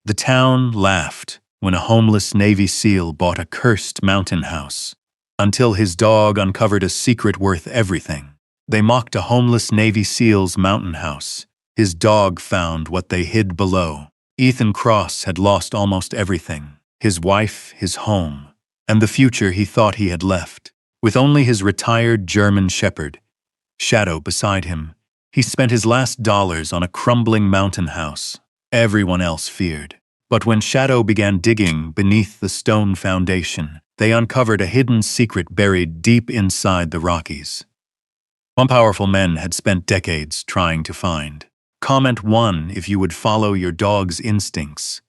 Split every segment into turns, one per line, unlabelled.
The town laughed when a homeless Navy SEAL bought a cursed mountain house, until his dog uncovered a secret worth everything. They mocked a homeless Navy SEAL's mountain house. His dog found what they hid below. Ethan Cross had lost almost everything: his wife, his home, and the future he thought he had left. With only his retired German Shepherd, Shadow, beside him, he spent his last dollars on a crumbling mountain house everyone else feared. But when Shadow began digging beneath the stone foundation, they uncovered a hidden secret buried deep inside the Rockies. One powerful man had spent decades trying to find. Comment 1 if you would follow your dog's instincts,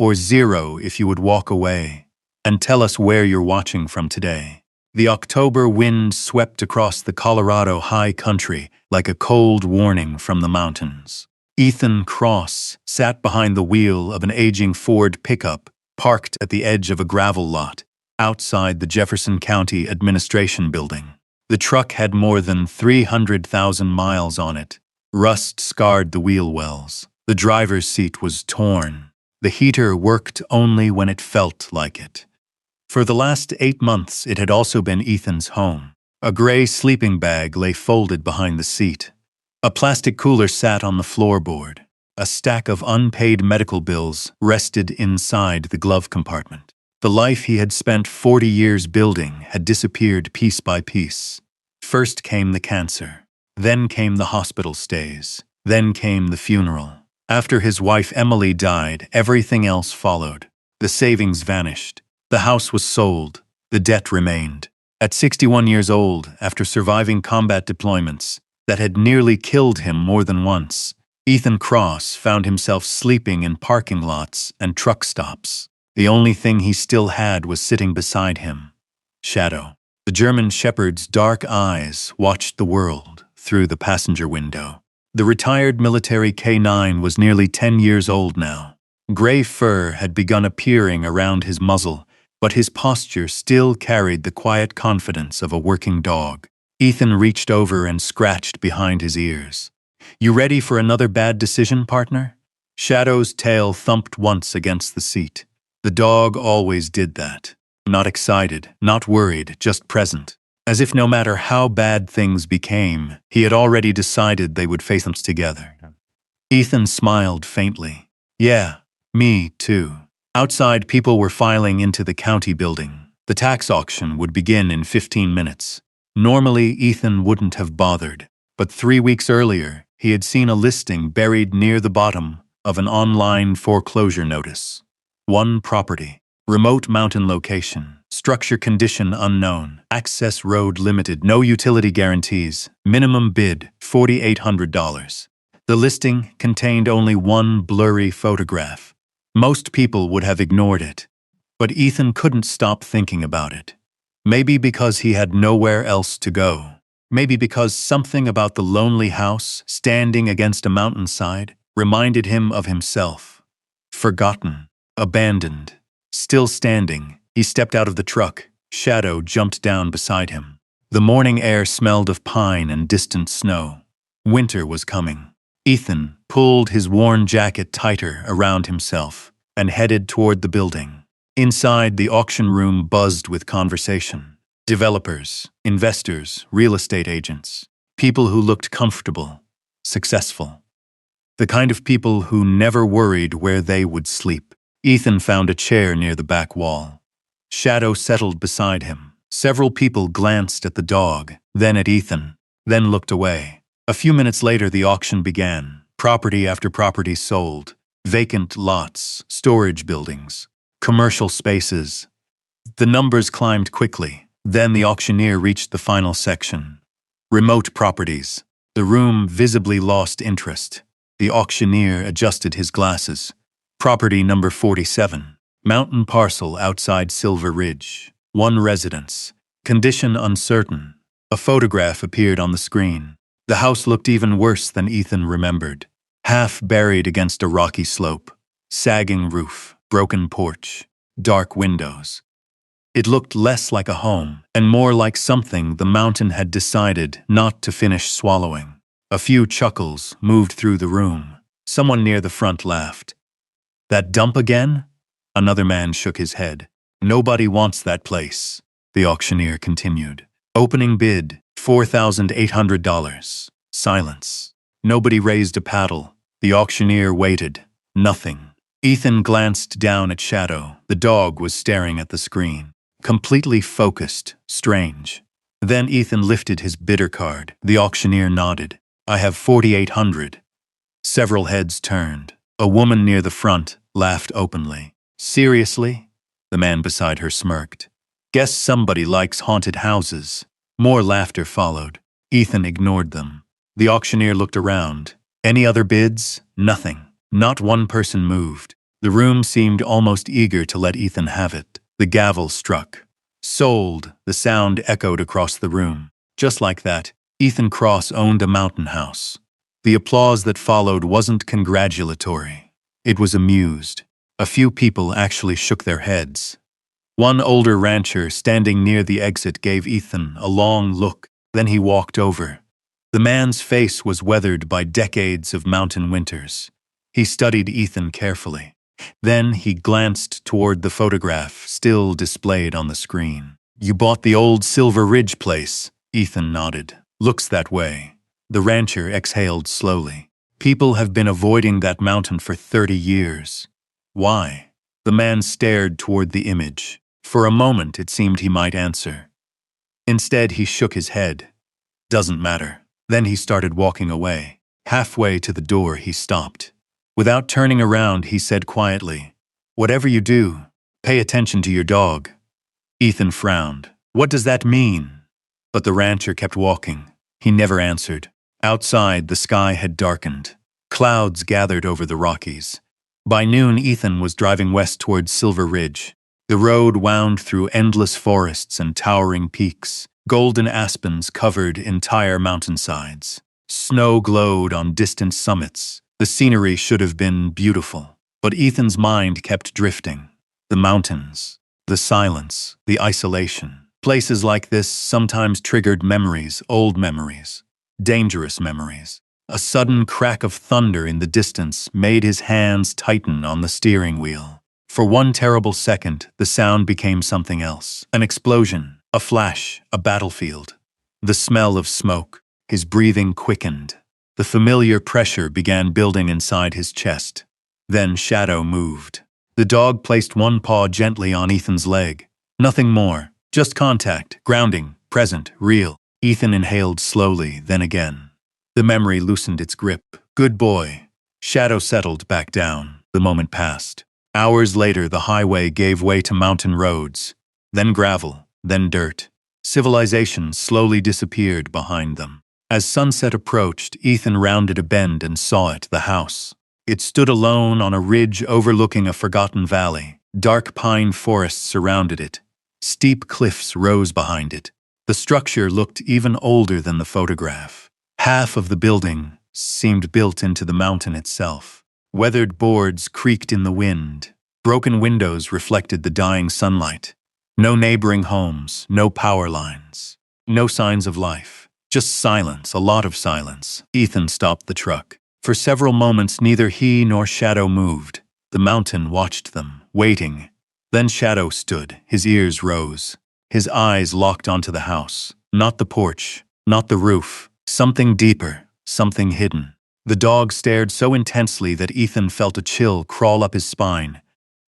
or 0 if you would walk away, and tell us where you're watching from today. The October wind swept across the Colorado high country like a cold warning from the mountains. Ethan Cross sat behind the wheel of an aging Ford pickup parked at the edge of a gravel lot outside the Jefferson County Administration Building. The truck had more than 300,000 miles on it. Rust scarred the wheel wells. The driver's seat was torn. The heater worked only when it felt like it. For the last 8 months, it had also been Ethan's home. A gray sleeping bag lay folded behind the seat. A plastic cooler sat on the floorboard. A stack of unpaid medical bills rested inside the glove compartment. The life he had spent 40 years building had disappeared piece by piece. First came the cancer. Then came the hospital stays. Then came the funeral. After his wife Emily died, everything else followed. The savings vanished. The house was sold. The debt remained. At 61 years old, after surviving combat deployments that had nearly killed him more than once, Ethan Cross found himself sleeping in parking lots and truck stops. The only thing he still had was sitting beside him: Shadow. The German Shepherd's dark eyes watched the world through the passenger window. The retired military K9 was nearly 10 years old now. Gray fur had begun appearing around his muzzle, but his posture still carried the quiet confidence of a working dog. Ethan reached over and scratched behind his ears. "You ready for another bad decision, partner?" Shadow's tail thumped once against the seat. The dog always did that. Not excited, not worried, just present. As if no matter how bad things became, he had already decided they would face them together. Ethan smiled faintly. "Yeah, me too." Outside, people were filing into the county building. The tax auction would begin in 15 minutes. Normally, Ethan wouldn't have bothered, but 3 weeks earlier, he had seen a listing buried near the bottom of an online foreclosure notice. One property, remote mountain location, structure condition unknown, access road limited, no utility guarantees, minimum bid $4,800. The listing contained only one blurry photograph. Most people would have ignored it, but Ethan couldn't stop thinking about it. Maybe because he had nowhere else to go. Maybe because something about the lonely house standing against a mountainside reminded him of himself. Forgotten, abandoned, still standing, he stepped out of the truck. Shadow jumped down beside him. The morning air smelled of pine and distant snow. Winter was coming. Ethan pulled his worn jacket tighter around himself and headed toward the building. Inside, the auction room buzzed with conversation. Developers, investors, real estate agents, people who looked comfortable, successful. The kind of people who never worried where they would sleep. Ethan found a chair near the back wall. Shadow settled beside him. Several people glanced at the dog, then at Ethan, then looked away. A few minutes later, the auction began. Property after property sold. Vacant lots, storage buildings, commercial spaces. The numbers climbed quickly. Then the auctioneer reached the final section. Remote properties. The room visibly lost interest. The auctioneer adjusted his glasses. Property number 47. Mountain parcel outside Silver Ridge. 1 residence. Condition uncertain. A photograph appeared on the screen. The house looked even worse than Ethan remembered. Half buried against a rocky slope. Sagging roof, broken porch, dark windows. It looked less like a home and more like something the mountain had decided not to finish swallowing. A few chuckles moved through the room. Someone near the front laughed. That dump again? Another man shook his head. Nobody wants that place, the auctioneer continued. Opening bid, $4,800. Silence. Nobody raised a paddle. The auctioneer waited. Nothing. Ethan glanced down at Shadow. The dog was staring at the screen. Completely focused. Strange. Then Ethan lifted his bidder card. The auctioneer nodded. I have 4,800. Several heads turned. A woman near the front laughed openly. Seriously? The man beside her smirked. Guess somebody likes haunted houses. More laughter followed. Ethan ignored them. The auctioneer looked around. Any other bids? Nothing. Not one person moved. The room seemed almost eager to let Ethan have it. The gavel struck. Sold, the sound echoed across the room. Just like that, Ethan Cross owned a mountain house. The applause that followed wasn't congratulatory. It was amused. A few people actually shook their heads. One older rancher standing near the exit gave Ethan a long look, then he walked over. The man's face was weathered by decades of mountain winters. He studied Ethan carefully. Then he glanced toward the photograph still displayed on the screen. You bought the old Silver Ridge place, Ethan nodded. Looks that way. The rancher exhaled slowly. People have been avoiding that mountain for 30 years. Why? The man stared toward the image. For a moment it seemed he might answer. Instead he shook his head. Doesn't matter. Then he started walking away. Halfway to the door he stopped. Without turning around, he said quietly, Whatever you do, pay attention to your dog. Ethan frowned. What does that mean? But the rancher kept walking. He never answered. Outside, the sky had darkened. Clouds gathered over the Rockies. By noon, Ethan was driving west towards Silver Ridge. The road wound through endless forests and towering peaks. Golden aspens covered entire mountainsides. Snow glowed on distant summits. The scenery should have been beautiful, but Ethan's mind kept drifting. The mountains, the silence, the isolation. Places like this sometimes triggered memories, old memories, dangerous memories. A sudden crack of thunder in the distance made his hands tighten on the steering wheel. For one terrible second, the sound became something else. An explosion, a flash, a battlefield. The smell of smoke. His breathing quickened. The familiar pressure began building inside his chest. Then Shadow moved. The dog placed one paw gently on Ethan's leg. Nothing more, just contact, grounding, present, real. Ethan inhaled slowly, then again. The memory loosened its grip. Good boy. Shadow settled back down. The moment passed. Hours later, the highway gave way to mountain roads, then gravel, then dirt. Civilization slowly disappeared behind them. As sunset approached, Ethan rounded a bend and saw it, the house. It stood alone on a ridge overlooking a forgotten valley. Dark pine forests surrounded it. Steep cliffs rose behind it. The structure looked even older than the photograph. Half of the building seemed built into the mountain itself. Weathered boards creaked in the wind. Broken windows reflected the dying sunlight. No neighboring homes, no power lines. No signs of life. Just silence, a lot of silence. Ethan stopped the truck. For several moments, neither he nor Shadow moved. The mountain watched them, waiting. Then Shadow stood, his ears rose. His eyes locked onto the house. Not the porch, not the roof. Something deeper, something hidden. The dog stared so intensely that Ethan felt a chill crawl up his spine.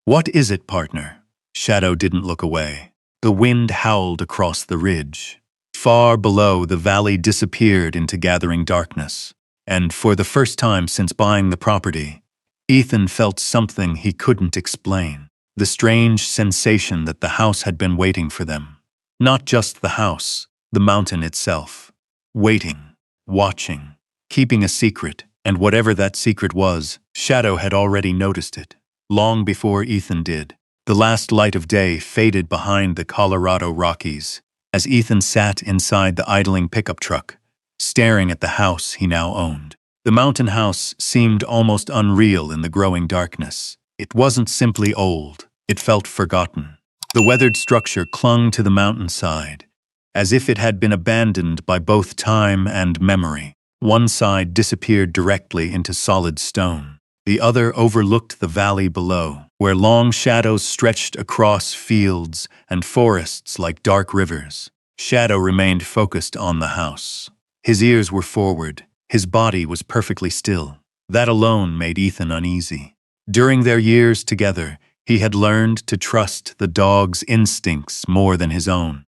What is it, partner? Shadow didn't look away. The wind howled across the ridge. Far below, the valley disappeared into gathering darkness. And for the first time since buying the property, Ethan felt something he couldn't explain. The strange sensation that the house had been waiting for them. Not just the house, the mountain itself. Waiting, watching, keeping a secret, and whatever that secret was, Shadow had already noticed it. Long before Ethan did. The last light of day faded behind the Colorado Rockies. As Ethan sat inside the idling pickup truck, staring at the house he now owned. The mountain house seemed almost unreal in the growing darkness. It wasn't simply old, it felt forgotten. The weathered structure clung to the mountainside, as if it had been abandoned by both time and memory. One side disappeared directly into solid stone. The other overlooked the valley below, where long shadows stretched across fields and forests like dark rivers. Shadow remained focused on the house. His ears were forward. His body was perfectly still. That alone made Ethan uneasy. During their years together, he had learned to trust the dog's instincts more than his own.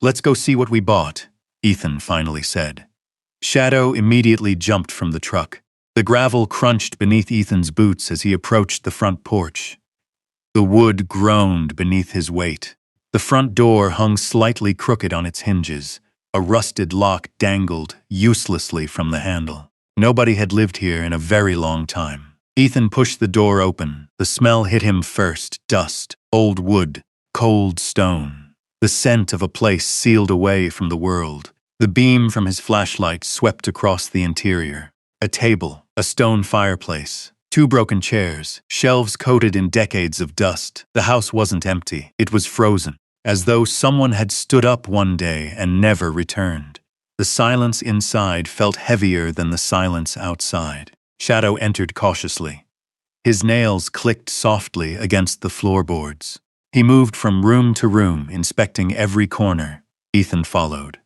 "Let's go see what we bought," Ethan finally said. Shadow immediately jumped from the truck. The gravel crunched beneath Ethan's boots as he approached the front porch. The wood groaned beneath his weight. The front door hung slightly crooked on its hinges. A rusted lock dangled uselessly from the handle. Nobody had lived here in a very long time. Ethan pushed the door open. The smell hit him first: dust, old wood, cold stone. The scent of a place sealed away from the world. The beam from his flashlight swept across the interior. A table, a stone fireplace, 2 broken chairs, shelves coated in decades of dust. The house wasn't empty. It was frozen, as though someone had stood up one day and never returned. The silence inside felt heavier than the silence outside. Shadow entered cautiously. His nails clicked softly against the floorboards. He moved from room to room, inspecting every corner. Ethan followed.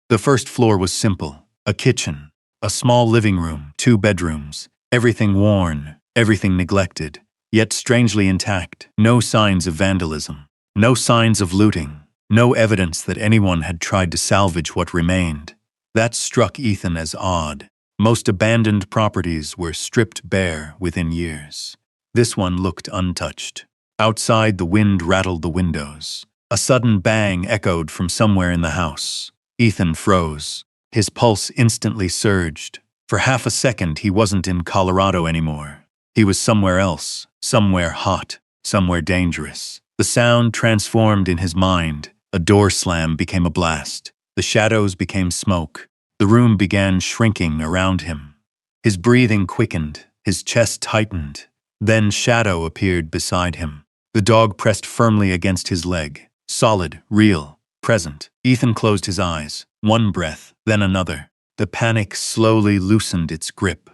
The first floor was simple: a kitchen, a small living room, 2 bedrooms, everything worn, everything neglected, yet strangely intact. No signs of vandalism, no signs of looting, no evidence that anyone had tried to salvage what remained. That struck Ethan as odd. Most abandoned properties were stripped bare within years. This one looked untouched. Outside, the wind rattled the windows. A sudden bang echoed from somewhere in the house. Ethan froze. His pulse instantly surged. For half a second, he wasn't in Colorado anymore. He was somewhere else, somewhere hot, somewhere dangerous. The sound transformed in his mind. A door slam became a blast. The shadows became smoke. The room began shrinking around him. His breathing quickened. His chest tightened. Then Shadow appeared beside him. The dog pressed firmly against his leg. Solid, real, present. Ethan closed his eyes. One breath, then another. The panic slowly loosened its grip.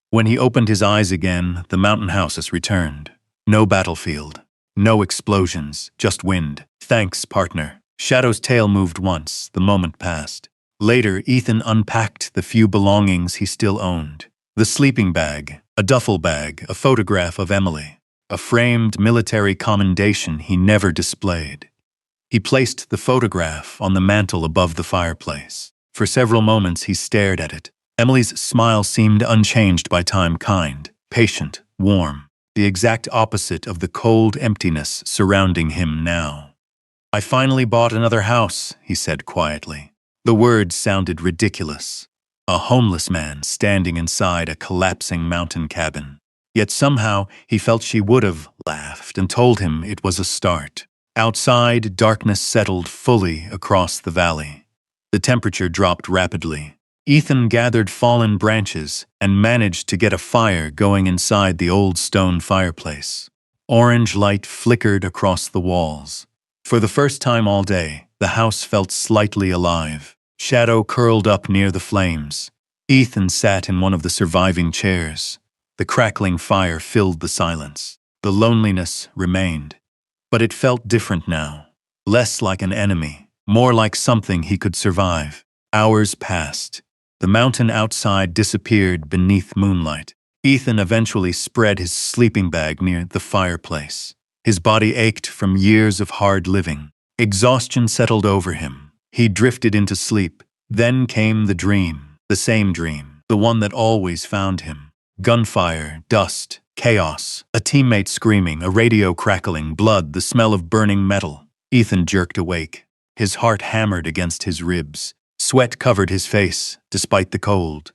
When he opened his eyes again, the mountain houses returned. No battlefield. No explosions, just wind. "Thanks, partner." Shadow's tail moved once. The moment passed. Later, Ethan unpacked the few belongings he still owned. The sleeping bag, a duffel bag, a photograph of Emily, a framed military commendation he never displayed. He placed the photograph on the mantel above the fireplace. For several moments he stared at it. Emily's smile seemed unchanged by time, kind, patient, warm, the exact opposite of the cold emptiness surrounding him now. "I finally bought another house," he said quietly. The words sounded ridiculous. A homeless man standing inside a collapsing mountain cabin. Yet somehow he felt she would have laughed and told him it was a start. Outside, darkness settled fully across the valley. The temperature dropped rapidly. Ethan gathered fallen branches and managed to get a fire going inside the old stone fireplace. Orange light flickered across the walls. For the first time all day, the house felt slightly alive. Shadow curled up near the flames. Ethan sat in one of the surviving chairs. The crackling fire filled the silence. The loneliness remained. But it felt different now. Less like an enemy, more like something he could survive. Hours passed. The mountain outside disappeared beneath moonlight. Ethan eventually spread his sleeping bag near the fireplace. His body ached from years of hard living. Exhaustion settled over him. He drifted into sleep. Then came the dream, the same dream, the one that always found him. Gunfire, dust, chaos, a teammate screaming, a radio crackling, blood, the smell of burning metal. Ethan jerked awake. His heart hammered against his ribs. Sweat covered his face, despite the cold.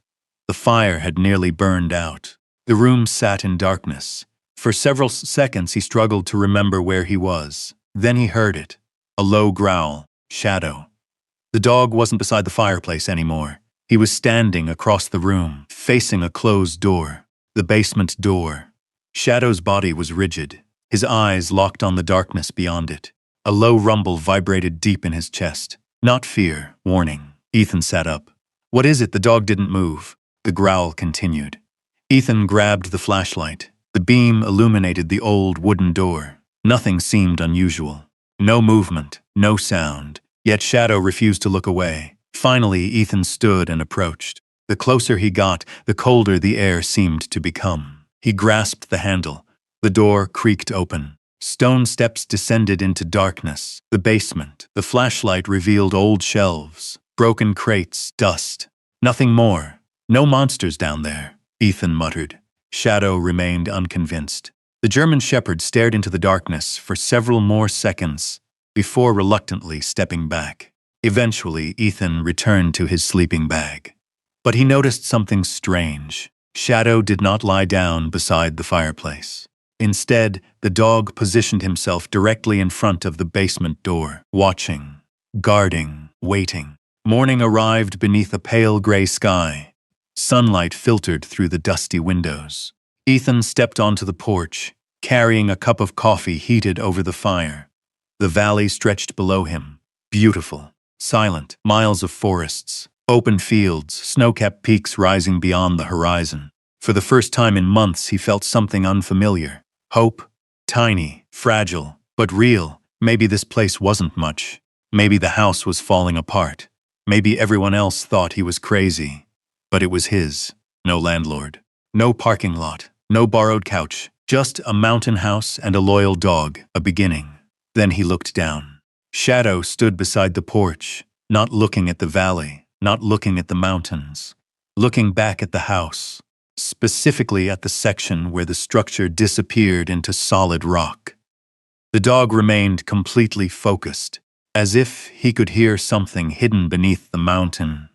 The fire had nearly burned out. The room sat in darkness. For several seconds he struggled to remember where he was. Then he heard it. A low growl. Shadow. The dog wasn't beside the fireplace anymore. He was standing across the room, facing a closed door. The basement door. Shadow's body was rigid. His eyes locked on the darkness beyond it. A low rumble vibrated deep in his chest. Not fear, warning. Ethan sat up. "What is it?" The dog didn't move. The growl continued. Ethan grabbed the flashlight. The beam illuminated the old wooden door. Nothing seemed unusual. No movement, no sound, yet Shadow refused to look away. Finally, Ethan stood and approached. The closer he got, the colder the air seemed to become. He grasped the handle. The door creaked open. Stone steps descended into darkness. The basement. The flashlight revealed old shelves, broken crates, dust. Nothing more. No monsters down there, Ethan muttered. Shadow remained unconvinced. The German Shepherd stared into the darkness for several more seconds before reluctantly stepping back. Eventually, Ethan returned to his sleeping bag. But he noticed something strange. Shadow did not lie down beside the fireplace. Instead, the dog positioned himself directly in front of the basement door, watching, guarding, waiting. Morning arrived beneath a pale gray sky. Sunlight filtered through the dusty windows. Ethan stepped onto the porch, carrying a cup of coffee heated over the fire. The valley stretched below him, beautiful, silent, miles of forests, open fields, snow-capped peaks rising beyond the horizon. For the first time in months, he felt something unfamiliar. Hope, tiny, fragile, but real. Maybe this place wasn't much. Maybe the house was falling apart. Maybe everyone else thought he was crazy. But it was his. No landlord. No parking lot. No borrowed couch. Just a mountain house and a loyal dog. A beginning. Then he looked down. Shadow stood beside the porch, not looking at the valley, not looking at the mountains, looking back at the house, specifically at the section where the structure disappeared into solid rock. The dog remained completely focused, as if he could hear something hidden beneath the mountain,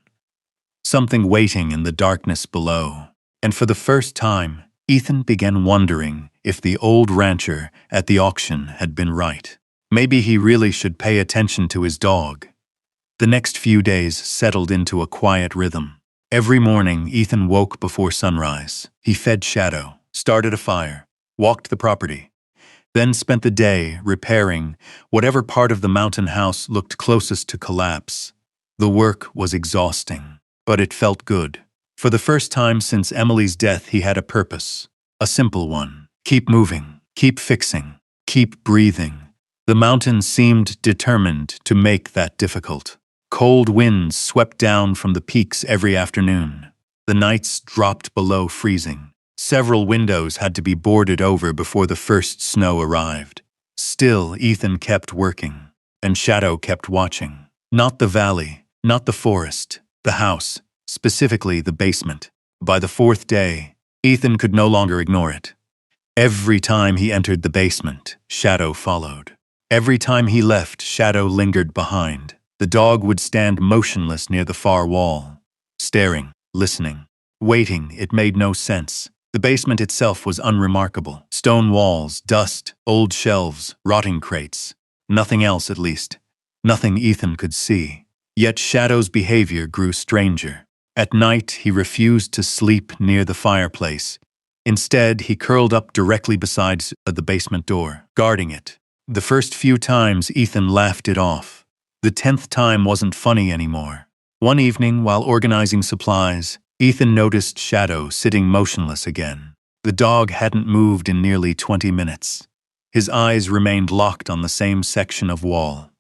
something waiting in the darkness below. And for the first time, Ethan began wondering if the old rancher at the auction had been right. Maybe he really should pay attention to his dog. The next few days settled into a quiet rhythm. Every morning, Ethan woke before sunrise. He fed Shadow, started a fire, walked the property, then spent the day repairing whatever part of the mountain house looked closest to collapse. The work was exhausting, but it felt good. For the first time since Emily's death, he had a purpose, a simple one. Keep moving, keep fixing, keep breathing. The mountain seemed determined to make that difficult. Cold winds swept down from the peaks every afternoon. The nights dropped below freezing. Several windows had to be boarded over before the first snow arrived. Still, Ethan kept working, and Shadow kept watching. Not the valley, not the forest, the house, specifically the basement. By the fourth day, Ethan could no longer ignore it. Every time he entered the basement, Shadow followed. Every time he left, Shadow lingered behind. The dog would stand motionless near the far wall, staring, listening, waiting. It made no sense. The basement itself was unremarkable. Stone walls, dust, old shelves, rotting crates. Nothing else, at least. Nothing Ethan could see. Yet Shadow's behavior grew stranger. At night, he refused to sleep near the fireplace. Instead, he curled up directly beside the basement door, guarding it. The first few times, Ethan laughed it off. The 10th time wasn't funny anymore. One evening, while organizing supplies, Ethan noticed Shadow sitting motionless again. The dog hadn't moved in nearly 20 minutes. His eyes remained locked on the same section of wall.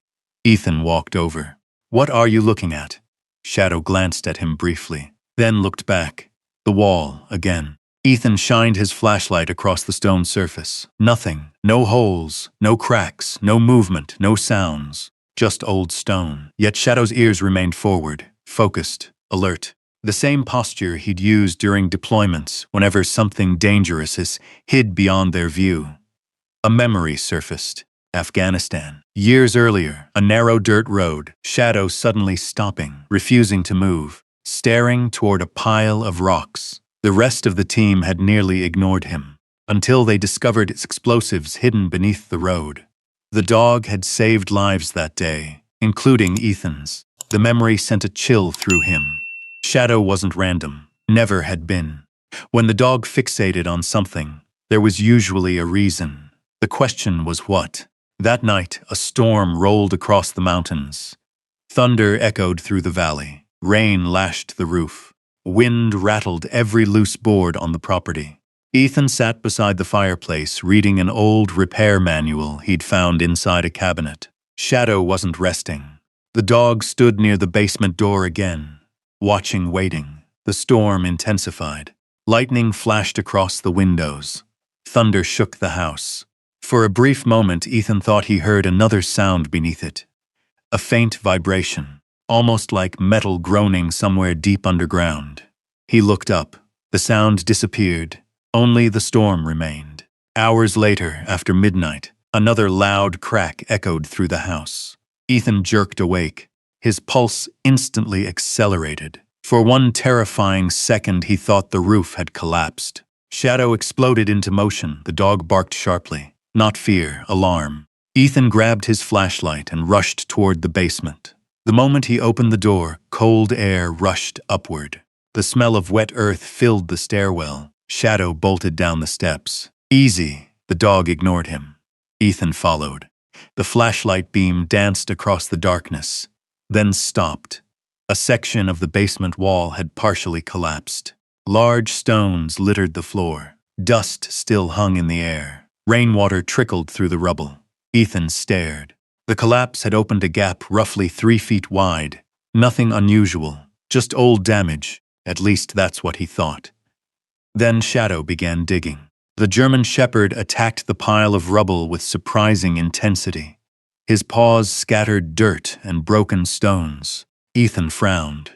Ethan walked over. "What are you looking at?" Shadow glanced at him briefly, then looked back. The wall, again. Ethan shined his flashlight across the stone surface. Nothing. No holes, no cracks, no movement, no sounds. Just old stone. Yet Shadow's ears remained forward, focused, alert. The same posture he'd used during deployments whenever something dangerous is hid beyond their view. A memory surfaced. Afghanistan. Years earlier, a narrow dirt road, Shadow suddenly stopping, refusing to move, staring toward a pile of rocks. The rest of the team had nearly ignored him, until they discovered its explosives hidden beneath the road. The dog had saved lives that day, including Ethan's. The memory sent a chill through him. Shadow wasn't random, never had been. When the dog fixated on something, there was usually a reason. The question was what? That night, a storm rolled across the mountains. Thunder echoed through the valley. Rain lashed the roof. Wind rattled every loose board on the property. Ethan sat beside the fireplace, reading an old repair manual he'd found inside a cabinet. Shadow wasn't resting. The dog stood near the basement door again, watching, waiting. The storm intensified. Lightning flashed across the windows. Thunder shook the house. For a brief moment, Ethan thought he heard another sound beneath it. A faint vibration, almost like metal groaning somewhere deep underground. He looked up. The sound disappeared. Only the storm remained. Hours later, after midnight, another loud crack echoed through the house. Ethan jerked awake. His pulse instantly accelerated. For one terrifying second, he thought the roof had collapsed. Shadow exploded into motion. The dog barked sharply. Not fear, alarm. Ethan grabbed his flashlight and rushed toward the basement. The moment he opened the door, cold air rushed upward. The smell of wet earth filled the stairwell. Shadow bolted down the steps. Easy, the dog ignored him. Ethan followed. The flashlight beam danced across the darkness, then stopped. A section of the basement wall had partially collapsed. Large stones littered the floor. Dust still hung in the air. Rainwater trickled through the rubble. Ethan stared. The collapse had opened a gap roughly 3 feet wide. Nothing unusual, just old damage. At least that's what he thought. Then Shadow began digging. The German Shepherd attacked the pile of rubble with surprising intensity. His paws scattered dirt and broken stones. Ethan frowned.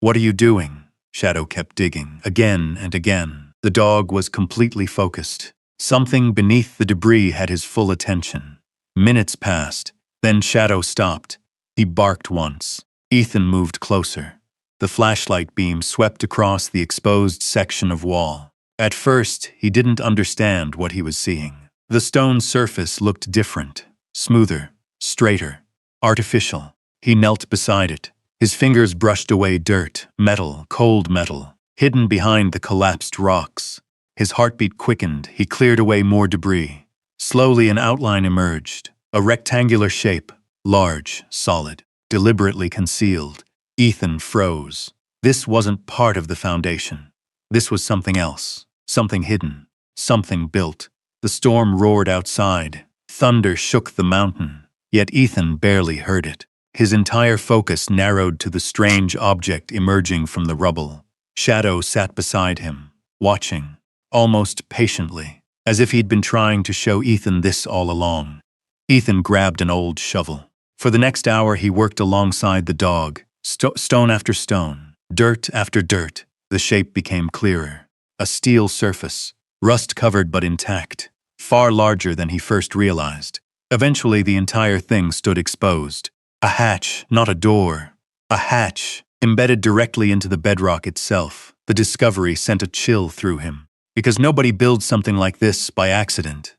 "What are you doing?" Shadow kept digging, again and again. The dog was completely focused. Something beneath the debris had his full attention. Minutes passed, then Shadow stopped. He barked once. Ethan moved closer. The flashlight beam swept across the exposed section of wall. At first, he didn't understand what he was seeing. The stone surface looked different, smoother, straighter, artificial. He knelt beside it. His fingers brushed away dirt, metal, cold metal, hidden behind the collapsed rocks. His heartbeat quickened. He cleared away more debris. Slowly an outline emerged, a rectangular shape, large, solid, deliberately concealed. Ethan froze. This wasn't part of the foundation. This was something else, something hidden, something built. The storm roared outside. Thunder shook the mountain, yet Ethan barely heard it. His entire focus narrowed to the strange object emerging from the rubble. Shadow sat beside him, watching, almost patiently, as if he'd been trying to show Ethan this all along. Ethan grabbed an old shovel. For the next hour, he worked alongside the dog, stone after stone, dirt after dirt. The shape became clearer. A steel surface, rust-covered but intact, far larger than he first realized. Eventually, the entire thing stood exposed. A hatch, not a door. A hatch, embedded directly into the bedrock itself. The discovery sent a chill through him, because nobody builds something like this by accident.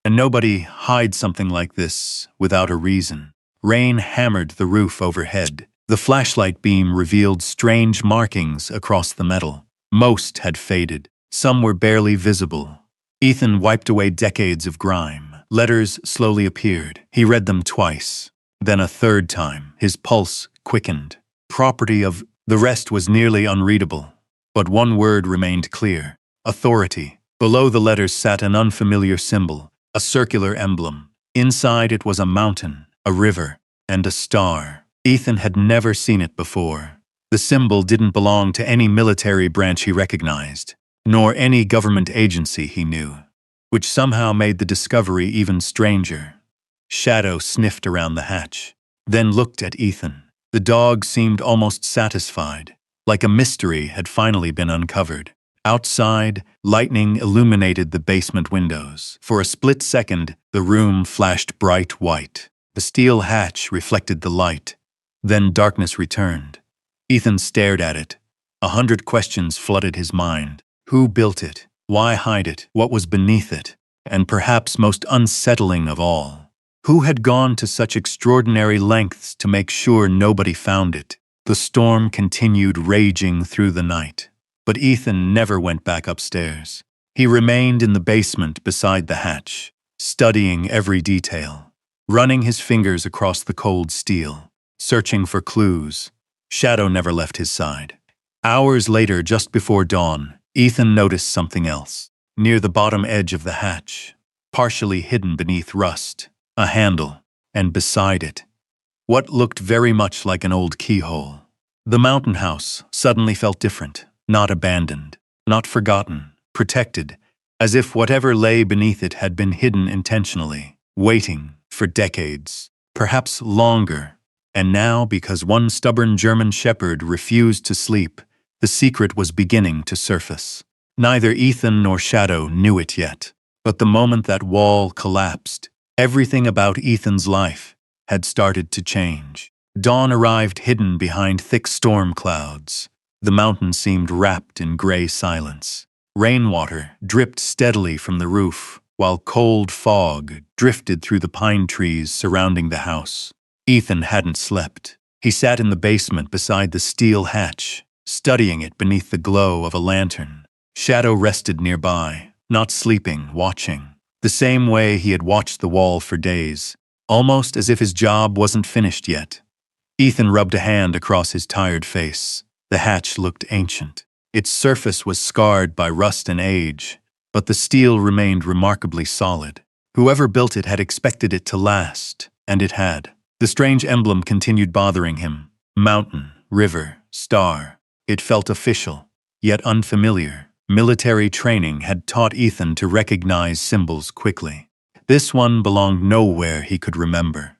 And nobody hides something like this without a reason. Rain hammered the roof overhead. The flashlight beam revealed strange markings across the metal. Most had faded. Some were barely visible. Ethan wiped away decades of grime. Letters slowly appeared. He read them twice. Then a third time. His pulse quickened. Property of... The rest was nearly unreadable. But one word remained clear. Authority. Below the letters sat an unfamiliar symbol, a circular emblem. Inside it was a mountain, a river, and a star. Ethan had never seen it before. The symbol didn't belong to any military branch he recognized, nor any government agency he knew, which somehow made the discovery even stranger. Shadow sniffed around the hatch, then looked at Ethan. The dog seemed almost satisfied, like a mystery had finally been uncovered. Outside, lightning illuminated the basement windows. For a split second, the room flashed bright white. The steel hatch reflected the light. Then darkness returned. Ethan stared at it. 100 questions flooded his mind. Who built it? Why hide it? What was beneath it? And perhaps most unsettling of all, who had gone to such extraordinary lengths to make sure nobody found it? The storm continued raging through the night. But Ethan never went back upstairs. He remained in the basement beside the hatch, studying every detail, running his fingers across the cold steel, searching for clues. Shadow never left his side. Hours later, just before dawn, Ethan noticed something else. near the bottom edge of the hatch, partially hidden beneath rust, a handle, and beside it, what looked very much like an old keyhole. The mountain house suddenly felt different, not abandoned, not forgotten, protected, as if whatever lay beneath it had been hidden intentionally, waiting for decades, perhaps longer. And now, because one stubborn German shepherd refused to sleep, the secret was beginning to surface. Neither Ethan nor Shadow knew it yet, but the moment that wall collapsed, everything about Ethan's life had started to change. Dawn arrived hidden behind thick storm clouds. The mountain seemed wrapped in gray silence. Rainwater dripped steadily from the roof, while cold fog drifted through the pine trees surrounding the house. Ethan hadn't slept. He sat in the basement beside the steel hatch, studying it beneath the glow of a lantern. Shadow rested nearby, not sleeping, watching, the same way he had watched the wall for days, almost as if his job wasn't finished yet. Ethan rubbed a hand across his tired face. The hatch looked ancient. Its surface was scarred by rust and age, but the steel remained remarkably solid. Whoever built it had expected it to last, and it had. The strange emblem continued bothering him. Mountain, river, star. It felt official, yet unfamiliar. Military training had taught Ethan to recognize symbols quickly. This one belonged nowhere he could remember.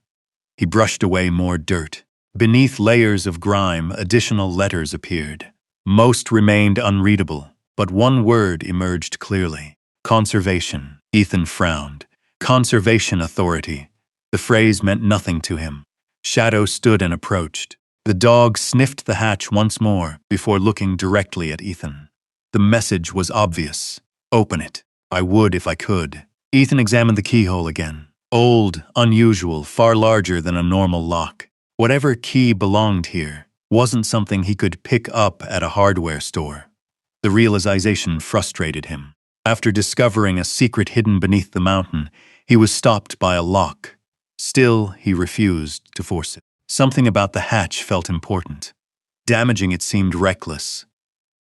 He brushed away more dirt. Beneath layers of grime, additional letters appeared. Most remained unreadable, but one word emerged clearly. Conservation. Ethan frowned. Conservation Authority. The phrase meant nothing to him. Shadow stood and approached. The dog sniffed the hatch once more before looking directly at Ethan. The message was obvious. Open it. I would if I could. Ethan examined the keyhole again. Old, unusual, far larger than a normal lock. Whatever key belonged here wasn't something he could pick up at a hardware store. The realization frustrated him. After discovering a secret hidden beneath the mountain, he was stopped by a lock. Still, he refused to force it. Something about the hatch felt important. Damaging it seemed reckless.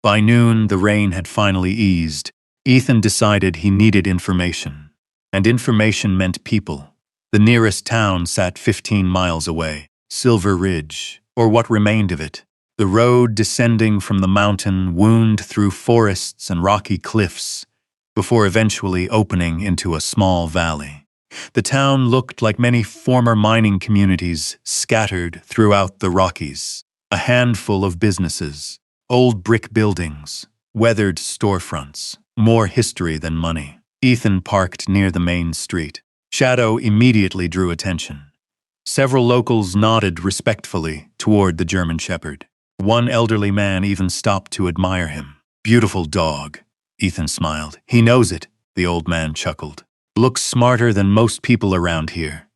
By noon, the rain had finally eased. Ethan decided he needed information. And information meant people. The nearest town sat 15 miles away. Silver Ridge, or what remained of it. The road descending from the mountain wound through forests and rocky cliffs, before eventually opening into a small valley. The town looked like many former mining communities scattered throughout the Rockies. A handful of businesses, old brick buildings, weathered storefronts, more history than money. Ethan parked near the main street. Shadow immediately drew attention. Several locals nodded respectfully toward the German shepherd. One elderly man even stopped to admire him. Beautiful dog, Ethan smiled. He knows it, the old man chuckled. Looks smarter than most people around here.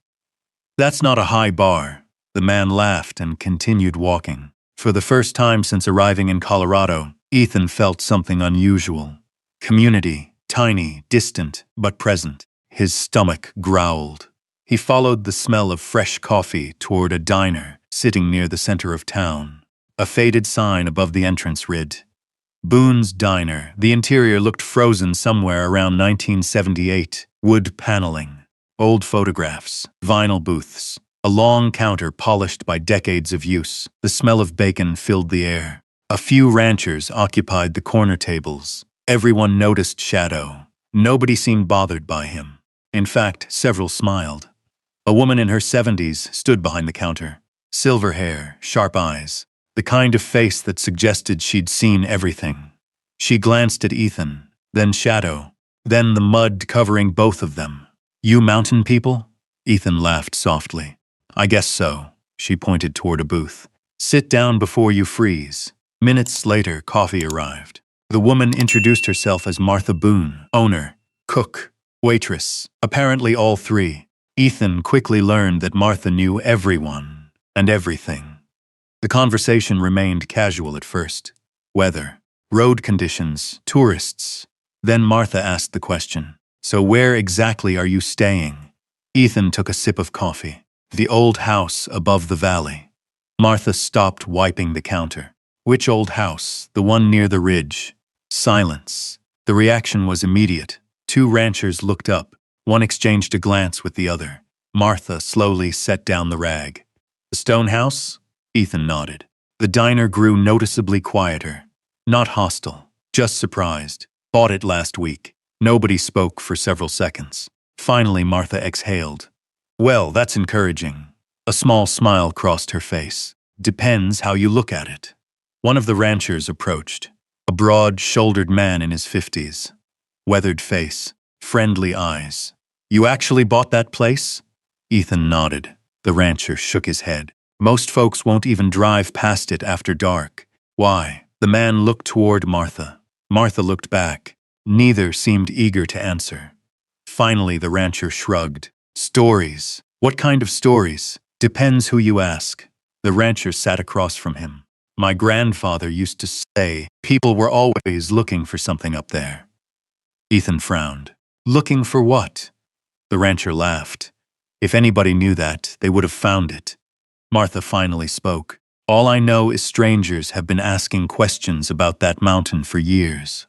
That's not a high bar. The man laughed and continued walking. For the first time since arriving in Colorado, Ethan felt something unusual. Community, tiny, distant, but present. His stomach growled. He followed the smell of fresh coffee toward a diner sitting near the center of town. A faded sign above the entrance read, Boone's Diner. The interior looked frozen somewhere around 1978. Wood paneling, old photographs, vinyl booths, a long counter polished by decades of use. The smell of bacon filled the air. A few ranchers occupied the corner tables. Everyone noticed Shadow. Nobody seemed bothered by him. In fact, several smiled. A woman in her 70s stood behind the counter. Silver hair, sharp eyes, the kind of face that suggested she'd seen everything. She glanced at Ethan, then Shadow, then the mud covering both of them. You mountain people? Ethan laughed softly. I guess so. She pointed toward a booth. Sit down before you freeze. Minutes later, coffee arrived. The woman introduced herself as Martha Boone, owner, cook, waitress, apparently all three. Ethan quickly learned that Martha knew everyone and everything. The conversation remained casual at first. Weather, road conditions, tourists. Then Martha asked the question, So where exactly are you staying? Ethan took a sip of coffee. The old house above the valley. Martha stopped wiping the counter. Which old house? The one near the ridge. Silence. The reaction was immediate. Two ranchers looked up. One exchanged a glance with the other. Martha slowly set down the rag. The stone house? Ethan nodded. The diner grew noticeably quieter. Not hostile, just surprised. Bought it last week. Nobody spoke for several seconds. Finally, Martha exhaled. Well, that's encouraging. A small smile crossed her face. Depends how you look at it. One of the ranchers approached. A broad-shouldered man in his 50s. Weathered face, friendly eyes. You actually bought that place? Ethan nodded. The rancher shook his head. Most folks won't even drive past it after dark. Why? The man looked toward Martha. Martha looked back. Neither seemed eager to answer. Finally, the rancher shrugged. Stories. What kind of stories? Depends who you ask. The rancher sat across from him. My grandfather used to say people were always looking for something up there. Ethan frowned. Looking for what? The rancher laughed. If anybody knew that, they would have found it. Martha finally spoke. All I know is strangers have been asking questions about that mountain for years.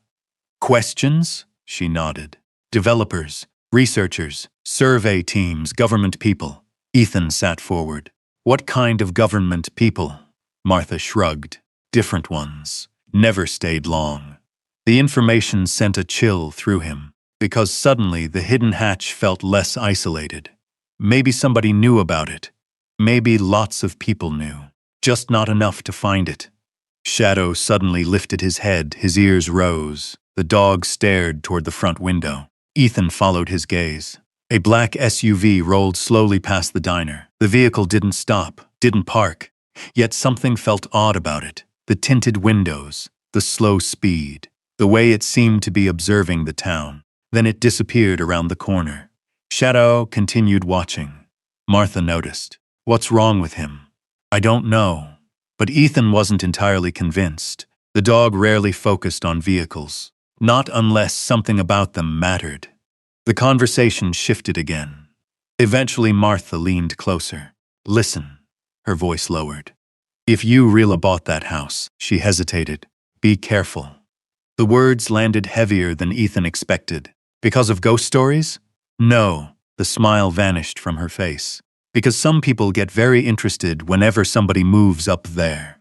Questions? She nodded. Developers, researchers, survey teams, government people. Ethan sat forward. What kind of government people? Martha shrugged. Different ones. Never stayed long. The information sent a chill through him, because suddenly the hidden hatch felt less isolated. Maybe somebody knew about it. Maybe lots of people knew. Just not enough to find it. Shadow suddenly lifted his head, his ears rose. The dog stared toward the front window. Ethan followed his gaze. A black SUV rolled slowly past the diner. The vehicle didn't stop, didn't park. Yet something felt odd about it. The tinted windows, the slow speed, the way it seemed to be observing the town. Then it disappeared around the corner. Shadow continued watching. Martha noticed. What's wrong with him? I don't know. But Ethan wasn't entirely convinced. The dog rarely focused on vehicles. Not unless something about them mattered. The conversation shifted again. Eventually Martha leaned closer. Listen. Her voice lowered. If you really bought that house, she hesitated. Be careful. The words landed heavier than Ethan expected. Because of ghost stories? No. The smile vanished from her face. Because some people get very interested whenever somebody moves up there.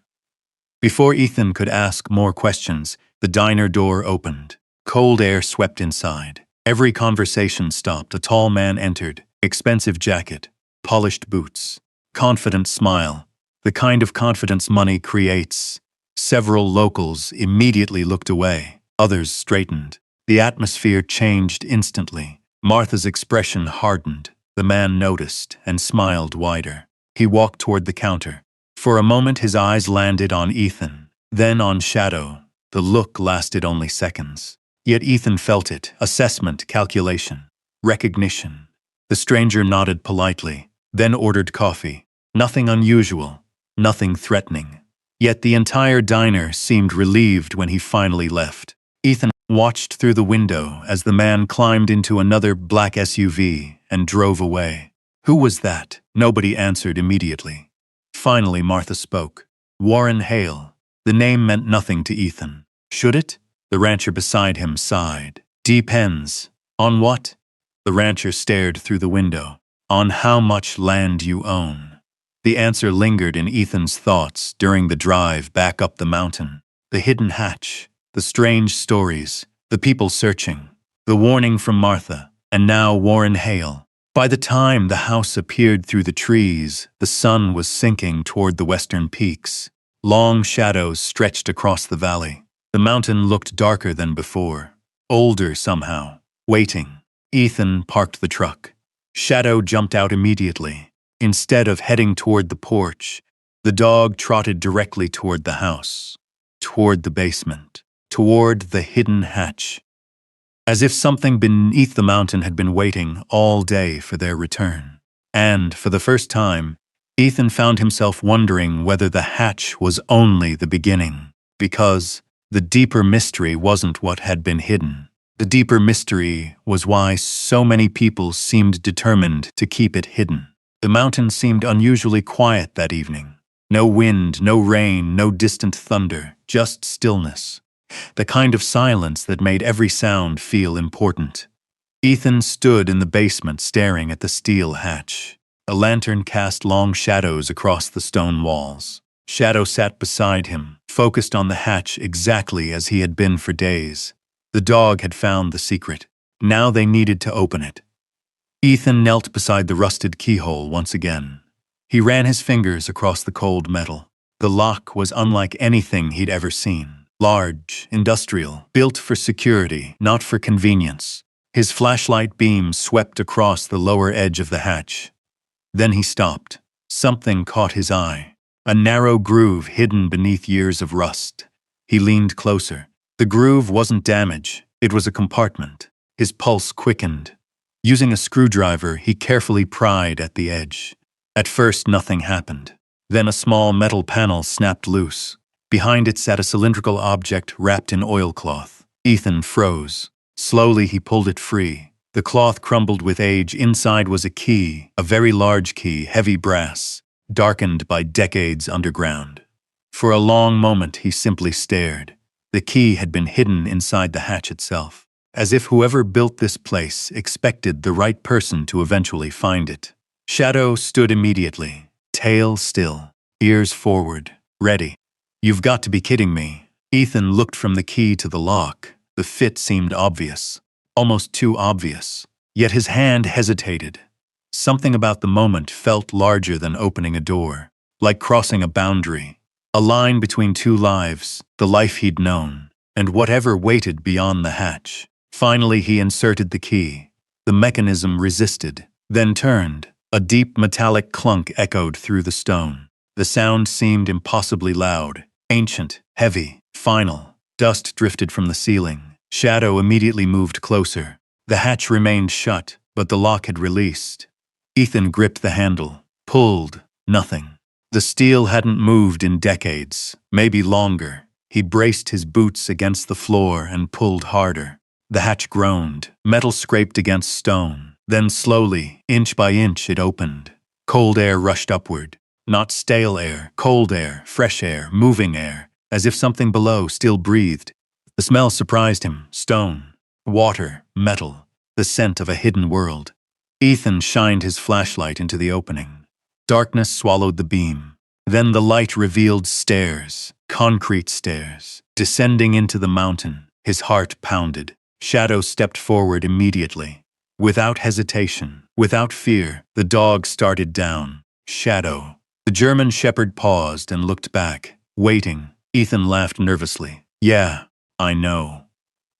Before Ethan could ask more questions, the diner door opened. Cold air swept inside. Every conversation stopped. A tall man entered. Expensive jacket. Polished boots. Confident smile. The kind of confidence money creates. Several locals immediately looked away. Others straightened. The atmosphere changed instantly. Martha's expression hardened. The man noticed and smiled wider. He walked toward the counter. For a moment his eyes landed on Ethan, then on Shadow. The look lasted only seconds. Yet Ethan felt it. Assessment, calculation, recognition. The stranger nodded politely, then ordered coffee. Nothing unusual, nothing threatening. Yet the entire diner seemed relieved when he finally left. Ethan watched through the window as the man climbed into another black SUV and drove away. Who was that? Nobody answered immediately. Finally, Martha spoke. Warren Hale. The name meant nothing to Ethan. Should it? The rancher beside him sighed. Depends. On what? The rancher stared through the window. On how much land you own. The answer lingered in Ethan's thoughts during the drive back up the mountain. The hidden hatch, the strange stories, the people searching, the warning from Martha, and now Warren Hale. By the time the house appeared through the trees, the sun was sinking toward the western peaks. Long shadows stretched across the valley. The mountain looked darker than before, older somehow, waiting. Ethan parked the truck. Shadow jumped out immediately. Instead of heading toward the porch, the dog trotted directly toward the house, toward the basement, toward the hidden hatch. As if something beneath the mountain had been waiting all day for their return. And, for the first time, Ethan found himself wondering whether the hatch was only the beginning, because the deeper mystery wasn't what had been hidden. The deeper mystery was why so many people seemed determined to keep it hidden. The mountain seemed unusually quiet that evening. No wind, no rain, no distant thunder, just stillness. the kind of silence that made every sound feel important. Ethan stood in the basement staring at the steel hatch. A lantern cast long shadows across the stone walls. Shadow sat beside him, focused on the hatch exactly as he had been for days. The dog had found the secret. Now they needed to open it. Ethan knelt beside the rusted keyhole once again. He ran his fingers across the cold metal. The lock was unlike anything he'd ever seen. Large, industrial, built for security, not for convenience. His flashlight beam swept across the lower edge of the hatch. Then he stopped. Something caught his eye. A narrow groove hidden beneath years of rust. He leaned closer. The groove wasn't damage. It was a compartment. His pulse quickened. Using a screwdriver, he carefully pried at the edge. At first, nothing happened. Then a small metal panel snapped loose. Behind it sat a cylindrical object wrapped in oilcloth. Ethan froze. Slowly, he pulled it free. The cloth crumbled with age. Inside was a key, a very large key, heavy brass, darkened by decades underground. For a long moment, he simply stared. The key had been hidden inside the hatch itself, as if whoever built this place expected the right person to eventually find it. Shadow stood immediately, tail still, ears forward, ready. "You've got to be kidding me." Ethan looked from the key to the lock. The fit seemed obvious, almost too obvious. Yet his hand hesitated. Something about the moment felt larger than opening a door, like crossing a boundary, a line between two lives, the life he'd known, and whatever waited beyond the hatch. Finally, he inserted the key. The mechanism resisted, then turned. A deep metallic clunk echoed through the stone. The sound seemed impossibly loud, ancient, heavy, final. Dust drifted from the ceiling. Shadow immediately moved closer. The hatch remained shut, but the lock had released. Ethan gripped the handle, pulled, nothing. The steel hadn't moved in decades, maybe longer. He braced his boots against the floor and pulled harder. The hatch groaned. Metal scraped against stone. Then slowly, inch by inch, it opened. Cold air rushed upward. Not stale air, cold air, fresh air, moving air, as if something below still breathed. The smell surprised him. Stone, water, metal, the scent of a hidden world. Ethan shined his flashlight into the opening. Darkness swallowed the beam. Then the light revealed stairs, concrete stairs, descending into the mountain. His heart pounded. Shadow stepped forward immediately. Without hesitation, without fear, the dog started down. Shadow. The German shepherd paused and looked back, waiting. Ethan laughed nervously. "Yeah, I know."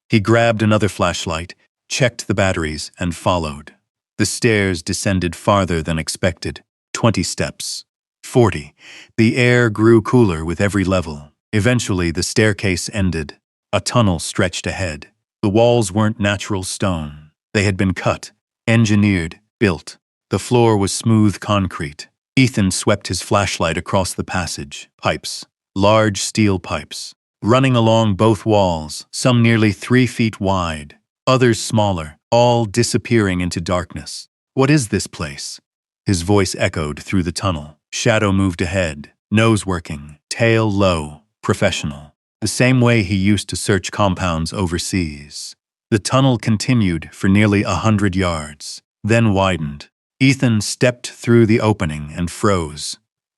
He grabbed another flashlight, checked the batteries, and followed. The stairs descended farther than expected. 20 steps. 40. The air grew cooler with every level. Eventually, the staircase ended. A tunnel stretched ahead. The walls weren't natural stone. They had been cut, engineered, built. The floor was smooth concrete. Ethan swept his flashlight across the passage. Pipes. Large steel pipes. Running along both walls, some nearly 3 feet wide, others smaller, all disappearing into darkness. "What is this place?" His voice echoed through the tunnel. Shadow moved ahead, nose working, tail low, professional. The same way he used to search compounds overseas. The tunnel continued for nearly 100 yards, then widened. Ethan stepped through the opening and froze.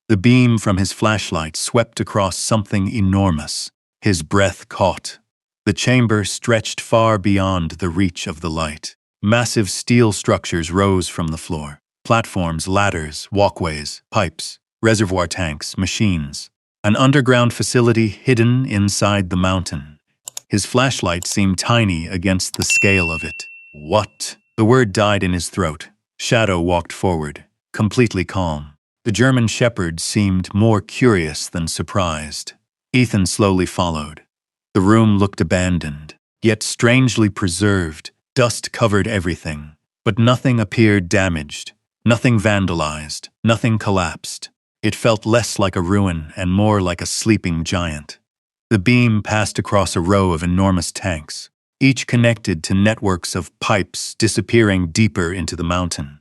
The beam from his flashlight swept across something enormous. His breath caught. The chamber stretched far beyond the reach of the light. Massive steel structures rose from the floor. Platforms, ladders, walkways, pipes, reservoir tanks, machines. An underground facility hidden inside the mountain. His flashlight seemed tiny against the scale of it. "What?" The word died in his throat. Shadow walked forward, completely calm. The German shepherd seemed more curious than surprised. Ethan slowly followed. The room looked abandoned, yet strangely preserved. Dust covered everything, but nothing appeared damaged, nothing vandalized, nothing collapsed. It felt less like a ruin and more like a sleeping giant. The beam passed across a row of enormous tanks, each connected to networks of pipes disappearing deeper into the mountain.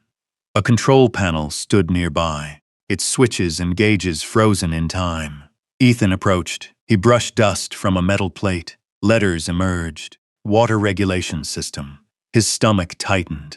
A control panel stood nearby, its switches and gauges frozen in time. Ethan approached. He brushed dust from a metal plate. Letters emerged. Water regulation system. His stomach tightened.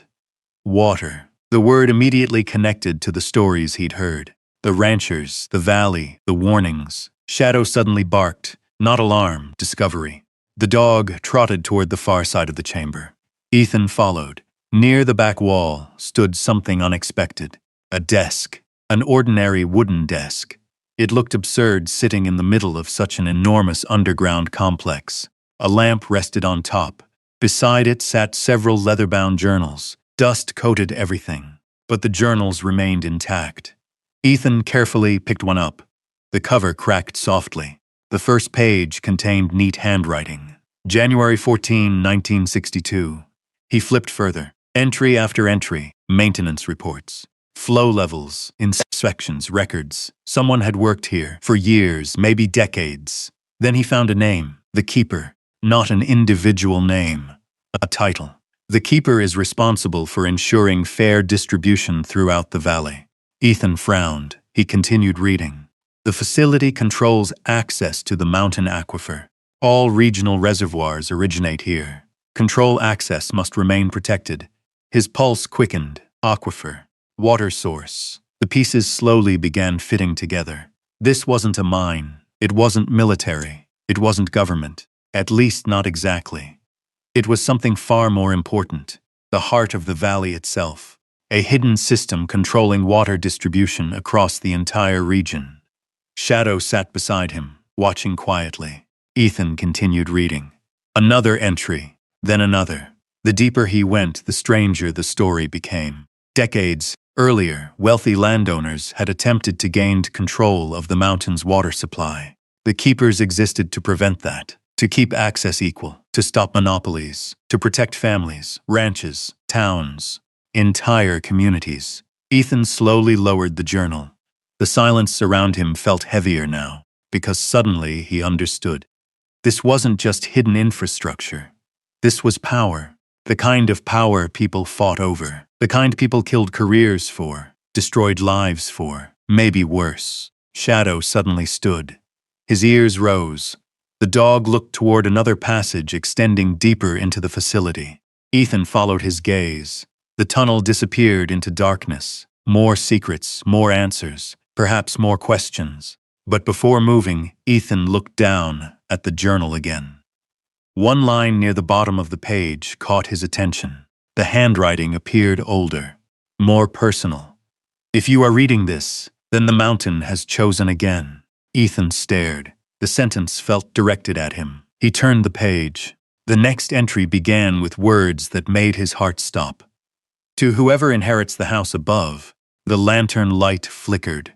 Water. The word immediately connected to the stories he'd heard. The ranchers, the valley, the warnings. Shadow suddenly barked. Not alarm, discovery. The dog trotted toward the far side of the chamber. Ethan followed. Near the back wall stood something unexpected. A desk. An ordinary wooden desk. It looked absurd sitting in the middle of such an enormous underground complex. A lamp rested on top. Beside it sat several leather-bound journals. Dust coated everything, but the journals remained intact. Ethan carefully picked one up. The cover cracked softly. The first page contained neat handwriting. January 14, 1962. He flipped further. Entry after entry, maintenance reports. Flow levels, inspections, records. Someone had worked here for years, maybe decades. Then he found a name, the Keeper. Not an individual name, a title. The Keeper is responsible for ensuring fair distribution throughout the valley. Ethan frowned. He continued reading. The facility controls access to the mountain aquifer. All regional reservoirs originate here. Control access must remain protected. His pulse quickened. Aquifer. Water source. The pieces slowly began fitting together. This wasn't a mine. It wasn't military. It wasn't government. At least not exactly. It was something far more important. The heart of the valley itself. A hidden system controlling water distribution across the entire region. Shadow sat beside him, watching quietly. Ethan continued reading. Another entry, then another. The deeper he went, the stranger the story became. Decades earlier, wealthy landowners had attempted to gain control of the mountain's water supply. The Keepers existed to prevent that, to keep access equal, to stop monopolies, to protect families, ranches, towns, entire communities. Ethan slowly lowered the journal. The silence around him felt heavier now, because suddenly he understood. This wasn't just hidden infrastructure. This was power. The kind of power people fought over. The kind people killed careers for, destroyed lives for, maybe worse. Shadow suddenly stood. His ears rose. The dog looked toward another passage extending deeper into the facility. Ethan followed his gaze. The tunnel disappeared into darkness. More secrets, more answers, perhaps more questions. But before moving, Ethan looked down at the journal again. One line near the bottom of the page caught his attention. The handwriting appeared older, more personal. If you are reading this, then the mountain has chosen again. Ethan stared. The sentence felt directed at him. He turned the page. The next entry began with words that made his heart stop. To whoever inherits the house above, the lantern light flickered.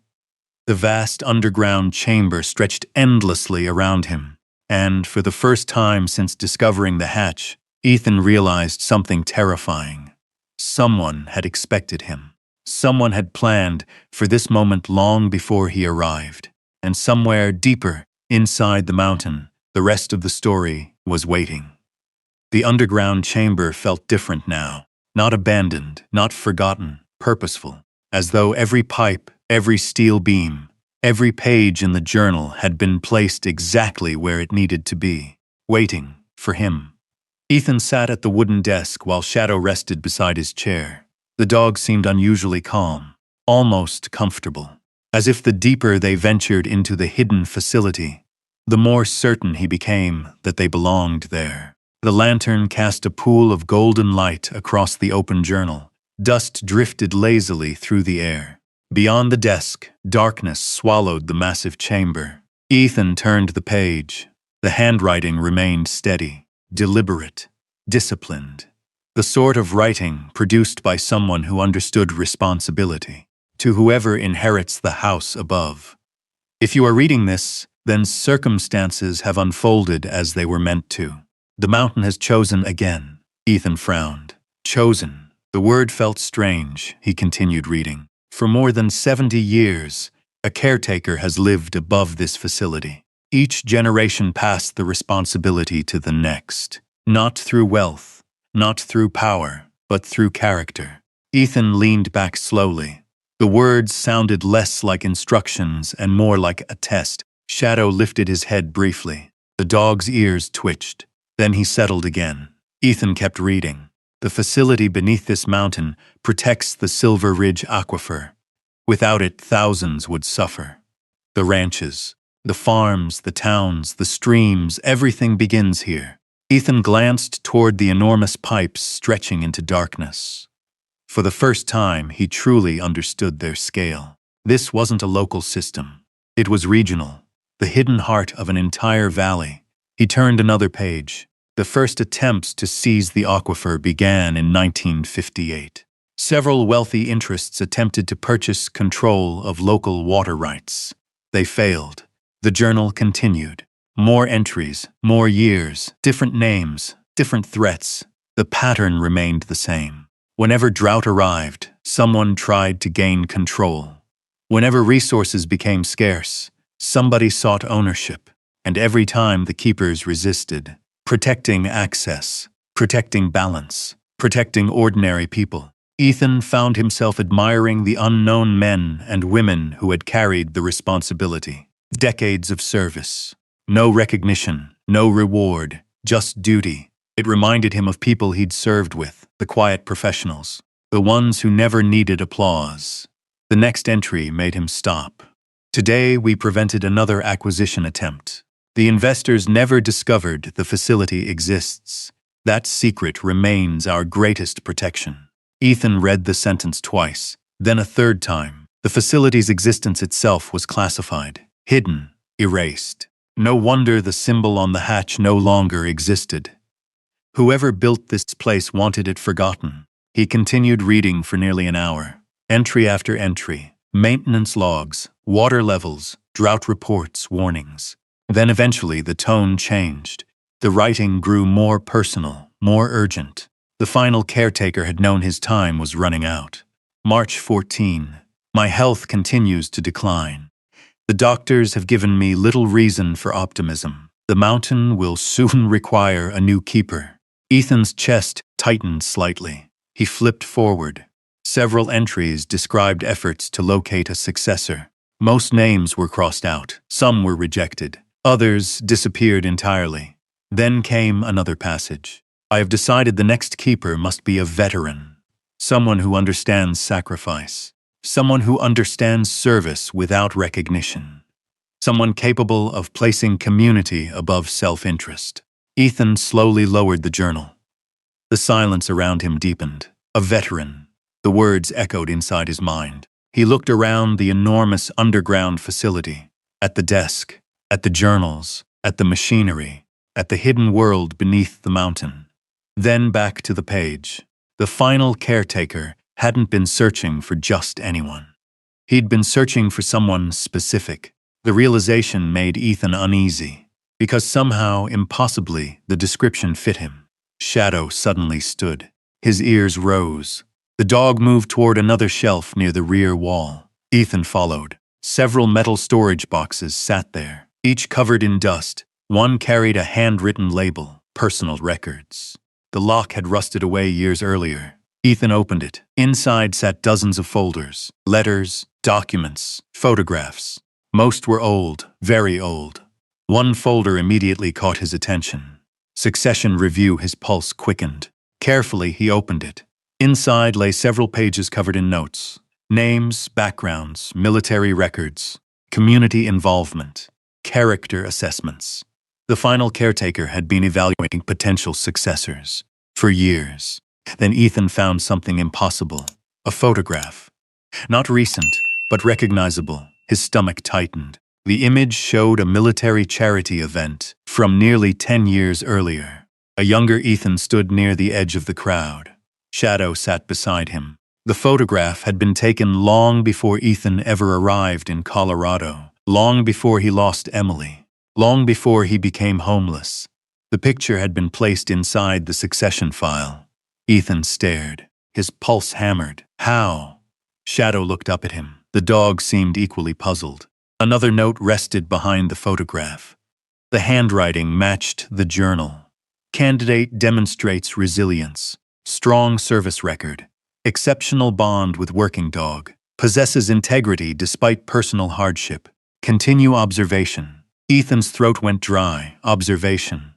The vast underground chamber stretched endlessly around him. And for the first time since discovering the hatch, Ethan realized something terrifying. Someone had expected him. Someone had planned for this moment long before he arrived. And somewhere deeper, inside the mountain, the rest of the story was waiting. The underground chamber felt different now. Not abandoned, not forgotten, purposeful. As though every pipe, every steel beam, every page in the journal had been placed exactly where it needed to be, waiting for him. Ethan sat at the wooden desk while Shadow rested beside his chair. The dog seemed unusually calm, almost comfortable, as if the deeper they ventured into the hidden facility, the more certain he became that they belonged there. The lantern cast a pool of golden light across the open journal. Dust drifted lazily through the air. Beyond the desk, darkness swallowed the massive chamber. Ethan turned the page. The handwriting remained steady, deliberate, disciplined. The sort of writing produced by someone who understood responsibility. To whoever inherits the house above. If you are reading this, then circumstances have unfolded as they were meant to. The mountain has chosen again. Ethan frowned. Chosen. The word felt strange. He continued reading. For more than 70 years, a caretaker has lived above this facility. Each generation passed the responsibility to the next. Not through wealth, not through power, but through character. Ethan leaned back slowly. The words sounded less like instructions and more like a test. Shadow lifted his head briefly. The dog's ears twitched. Then he settled again. Ethan kept reading. The facility beneath this mountain protects the Silver Ridge Aquifer. Without it, thousands would suffer. The ranches, the farms, the towns, the streams, everything begins here. Ethan glanced toward the enormous pipes stretching into darkness. For the first time, he truly understood their scale. This wasn't a local system. It was regional, the hidden heart of an entire valley. He turned another page. The first attempts to seize the aquifer began in 1958. Several wealthy interests attempted to purchase control of local water rights. They failed. The journal continued. More entries, more years, different names, different threats. The pattern remained the same. Whenever drought arrived, someone tried to gain control. Whenever resources became scarce, somebody sought ownership, and every time the keepers resisted. Protecting access, protecting balance, protecting ordinary people. Ethan found himself admiring the unknown men and women who had carried the responsibility. Decades of service. No recognition, no reward, just duty. It reminded him of people he'd served with, the quiet professionals, the ones who never needed applause. The next entry made him stop. Today, we prevented another acquisition attempt. The investors never discovered the facility exists. That secret remains our greatest protection. Ethan read the sentence twice, then a third time. The facility's existence itself was classified, hidden, erased. No wonder the symbol on the hatch no longer existed. Whoever built this place wanted it forgotten. He continued reading for nearly an hour. Entry after entry, maintenance logs, water levels, drought reports, warnings. Then eventually the tone changed. The writing grew more personal, more urgent. The final caretaker had known his time was running out. March 14. My health continues to decline. The doctors have given me little reason for optimism. The mountain will soon require a new keeper. Ethan's chest tightened slightly. He flipped forward. Several entries described efforts to locate a successor. Most names were crossed out. Some were rejected. Others disappeared entirely. Then came another passage. I have decided the next keeper must be a veteran. Someone who understands sacrifice. Someone who understands service without recognition. Someone capable of placing community above self-interest. Ethan slowly lowered the journal. The silence around him deepened. A veteran. The words echoed inside his mind. He looked around the enormous underground facility, at the desk, at the journals, at the machinery, at the hidden world beneath the mountain. Then back to the page. The final caretaker hadn't been searching for just anyone. He'd been searching for someone specific. The realization made Ethan uneasy. Because somehow, impossibly, the description fit him. Shadow suddenly stood. His ears rose. The dog moved toward another shelf near the rear wall. Ethan followed. Several metal storage boxes sat there, each covered in dust. One carried a handwritten label, personal records. The lock had rusted away years earlier. Ethan opened it. Inside sat dozens of folders, letters, documents, photographs. Most were old, very old. One folder immediately caught his attention. Succession review. His pulse quickened. Carefully, he opened it. Inside lay several pages covered in notes. Names, backgrounds, military records, community involvement, character assessments. The final caretaker had been evaluating potential successors for years. Then Ethan found something impossible. A photograph. Not recent, but recognizable. His stomach tightened. The image showed a military charity event from nearly 10 years earlier. A younger Ethan stood near the edge of the crowd. Shadow sat beside him. The photograph had been taken long before Ethan ever arrived in Colorado, long before he lost Emily, long before he became homeless. The picture had been placed inside the succession file. Ethan stared. His pulse hammered. How? Shadow looked up at him. The dog seemed equally puzzled. Another note rested behind the photograph. The handwriting matched the journal. Candidate demonstrates resilience, strong service record, exceptional bond with working dog, possesses integrity despite personal hardship. Continue observation. Ethan's throat went dry. Observation.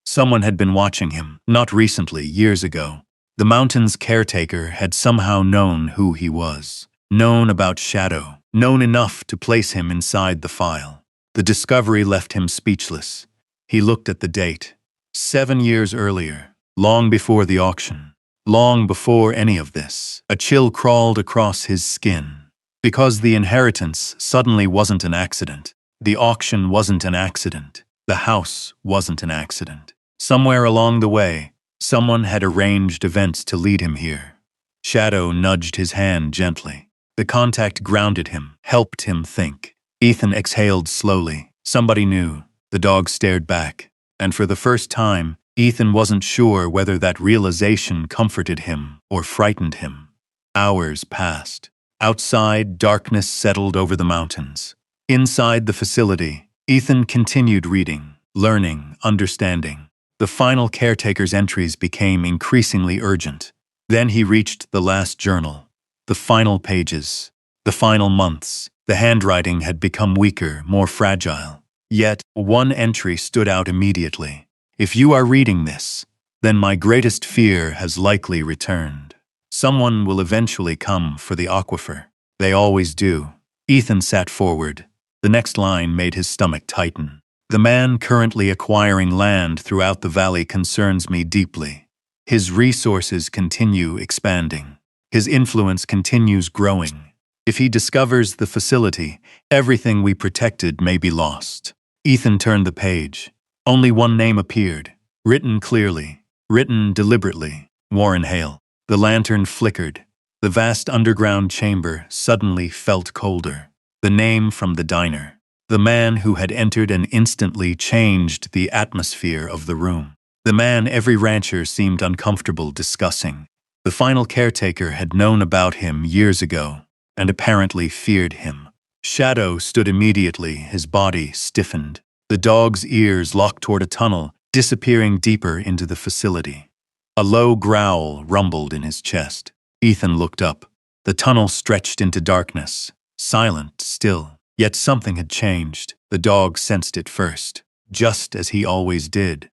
Someone had been watching him, not recently, years ago. The mountain's caretaker had somehow known who he was, known about Shadow, known enough to place him inside the file. The discovery left him speechless. He looked at the date. 7 years earlier, long before the auction, long before any of this. A chill crawled across his skin. Because the inheritance suddenly wasn't an accident. The auction wasn't an accident. The house wasn't an accident. Somewhere along the way, someone had arranged events to lead him here. Shadow nudged his hand gently. The contact grounded him, helped him think. Ethan exhaled slowly. Somebody knew. The dog stared back. And for the first time, Ethan wasn't sure whether that realization comforted him or frightened him. Hours passed. Outside, darkness settled over the mountains. Inside the facility, Ethan continued reading, learning, understanding. The final caretaker's entries became increasingly urgent. Then he reached the last journal. The final pages. The final months. The handwriting had become weaker, more fragile. Yet, one entry stood out immediately. If you are reading this, then my greatest fear has likely returned. Someone will eventually come for the aquifer. They always do. Ethan sat forward. The next line made his stomach tighten. The man currently acquiring land throughout the valley concerns me deeply. His resources continue expanding. His influence continues growing. If he discovers the facility, everything we protected may be lost. Ethan turned the page. Only one name appeared, written clearly, written deliberately. Warren Hale. The lantern flickered. The vast underground chamber suddenly felt colder. The name from the diner. The man who had entered and instantly changed the atmosphere of the room. The man every rancher seemed uncomfortable discussing. The final caretaker had known about him years ago and apparently feared him. Shadow stood immediately, his body stiffened. The dog's ears locked toward a tunnel, disappearing deeper into the facility. A low growl rumbled in his chest. Ethan looked up. The tunnel stretched into darkness, silent, still. Yet something had changed. The dog sensed it first, just as he always did.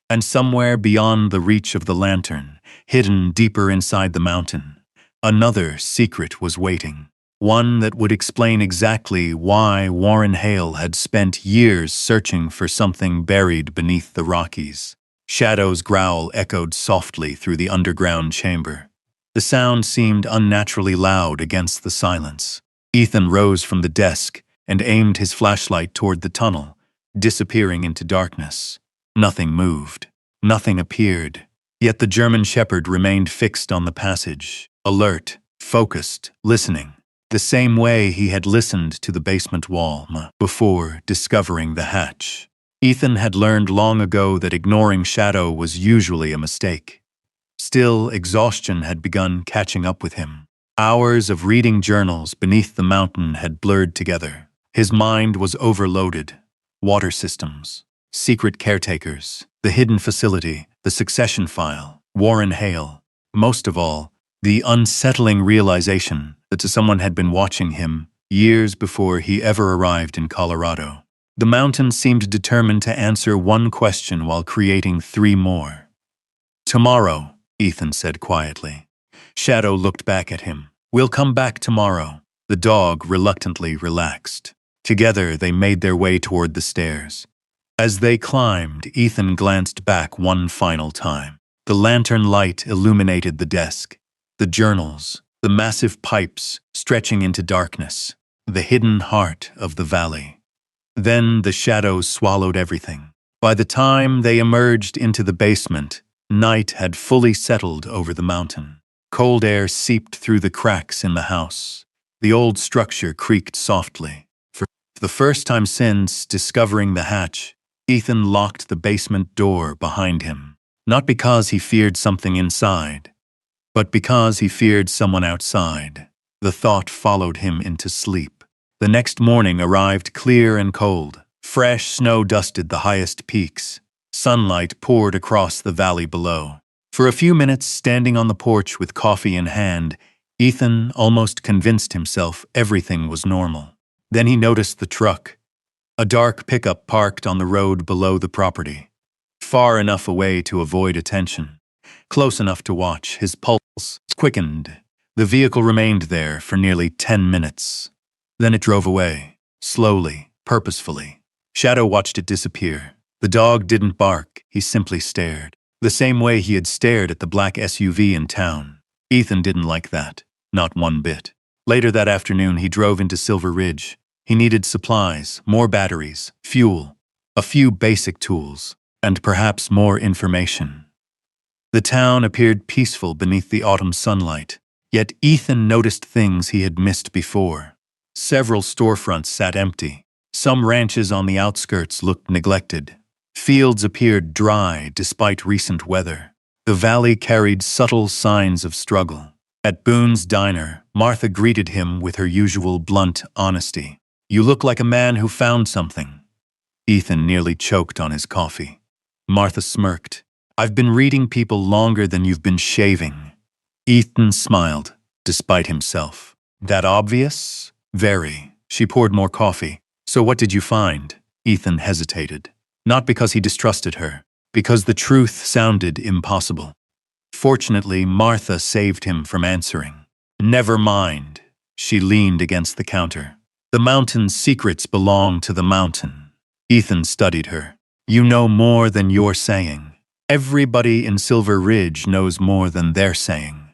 And somewhere beyond the reach of the lantern, hidden deeper inside the mountain, another secret was waiting. One that would explain exactly why Warren Hale had spent years searching for something buried beneath the Rockies. Shadow's growl echoed softly through the underground chamber. The sound seemed unnaturally loud against the silence. Ethan rose from the desk and aimed his flashlight toward the tunnel, disappearing into darkness. Nothing moved. Nothing appeared. Yet the German Shepherd remained fixed on the passage, alert, focused, listening, the same way he had listened to the basement wall before discovering the hatch. Ethan had learned long ago that ignoring Shadow was usually a mistake. Still, exhaustion had begun catching up with him. Hours of reading journals beneath the mountain had blurred together. His mind was overloaded. Water systems, secret caretakers, the hidden facility, the succession file, Warren Hale. Most of all, the unsettling realization that someone had been watching him years before he ever arrived in Colorado. The mountain seemed determined to answer one question while creating 3 more. "Tomorrow," Ethan said quietly. Shadow looked back at him. "We'll come back tomorrow." The dog reluctantly relaxed. Together, they made their way toward the stairs. As they climbed, Ethan glanced back one final time. The lantern light illuminated the desk, the journals, the massive pipes stretching into darkness, the hidden heart of the valley. Then the shadows swallowed everything. By the time they emerged into the basement, night had fully settled over the mountain. Cold air seeped through the cracks in the house. The old structure creaked softly. For the first time since discovering the hatch, Ethan locked the basement door behind him. Not because he feared something inside, but because he feared someone outside. The thought followed him into sleep. The next morning arrived clear and cold. Fresh snow dusted the highest peaks. Sunlight poured across the valley below. For a few minutes, standing on the porch with coffee in hand, Ethan almost convinced himself everything was normal. Then he noticed the truck. A dark pickup parked on the road below the property, far enough away to avoid attention, close enough to watch. His pulse quickened. The vehicle remained there for nearly 10 minutes. Then it drove away, slowly, purposefully. Shadow watched it disappear. The dog didn't bark, he simply stared. The same way he had stared at the black SUV in town. Ethan didn't like that, not one bit. Later that afternoon, he drove into Silver Ridge. He needed supplies, more batteries, fuel, a few basic tools, and perhaps more information. The town appeared peaceful beneath the autumn sunlight, yet Ethan noticed things he had missed before. Several storefronts sat empty. Some ranches on the outskirts looked neglected. Fields appeared dry despite recent weather. The valley carried subtle signs of struggle. At Boone's diner, Martha greeted him with her usual blunt honesty. "You look like a man who found something." Ethan nearly choked on his coffee. Martha smirked. "I've been reading people longer than you've been shaving." Ethan smiled, despite himself. "That obvious?" "Very." She poured more coffee. "So what did you find?" Ethan hesitated. Not because he distrusted her, because the truth sounded impossible. Fortunately, Martha saved him from answering. "Never mind." She leaned against the counter. "The mountain's secrets belong to the mountain." Ethan studied her. "You know more than you're saying. Everybody in Silver Ridge knows more than they're saying."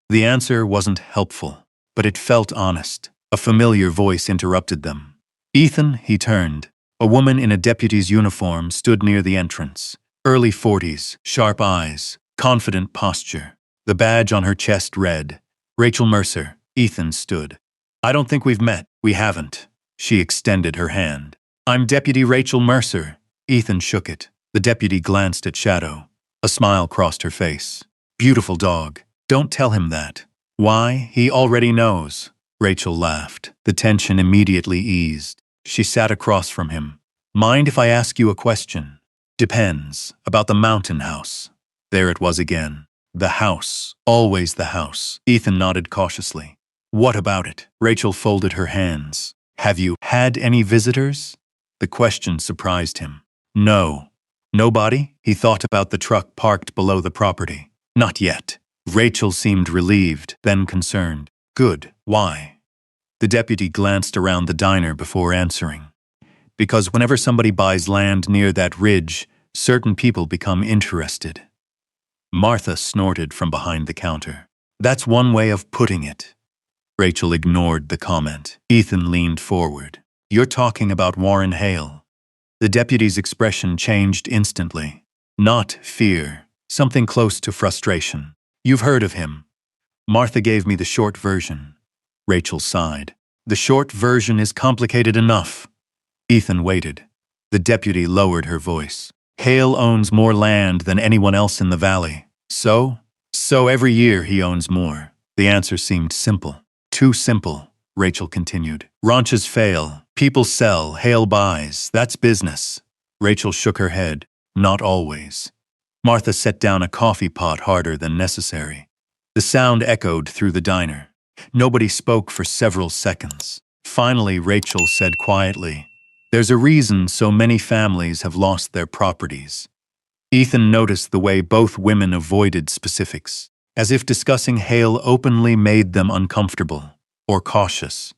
The answer wasn't helpful, but it felt honest. A familiar voice interrupted them. "Ethan," he turned. A woman in a deputy's uniform stood near the entrance. Early 40s, sharp eyes, confident posture. The badge on her chest read, "Rachel Mercer." Ethan stood. "I don't think we've met." "We haven't." She extended her hand. "I'm Deputy Rachel Mercer." Ethan shook it. The deputy glanced at Shadow. A smile crossed her face. "Beautiful dog. Don't tell him that." "Why? He already knows." Rachel laughed. The tension immediately eased. She sat across from him. "Mind if I ask you a question?" "Depends. About the mountain house." There it was again. The house. Always the house. Ethan nodded cautiously. "What about it?" Rachel folded her hands. "Have you had any visitors?" The question surprised him. "No." "Nobody?" He thought about the truck parked below the property. "Not yet." Rachel seemed relieved, then concerned. "Good. Why?" The deputy glanced around the diner before answering. "Because whenever somebody buys land near that ridge, certain people become interested." Martha snorted from behind the counter. "That's one way of putting it." Rachel ignored the comment. Ethan leaned forward. "You're talking about Warren Hale." The deputy's expression changed instantly. Not fear, something close to frustration. "You've heard of him." Martha gave me the short version. Rachel sighed. "The short version is complicated enough." Ethan waited. The deputy lowered her voice. "Hale owns more land than anyone else in the valley." So every year he owns more." The answer seemed simple. "Too simple," Rachel continued. "Ranches fail. People sell. Hale buys. That's business." Rachel shook her head. "Not always." Martha set down a coffee pot harder than necessary. The sound echoed through the diner. Nobody spoke for several seconds. Finally, Rachel said quietly, "There's a reason so many families have lost their properties." Ethan noticed the way both women avoided specifics, as if discussing Hale openly made them uncomfortable or cautious.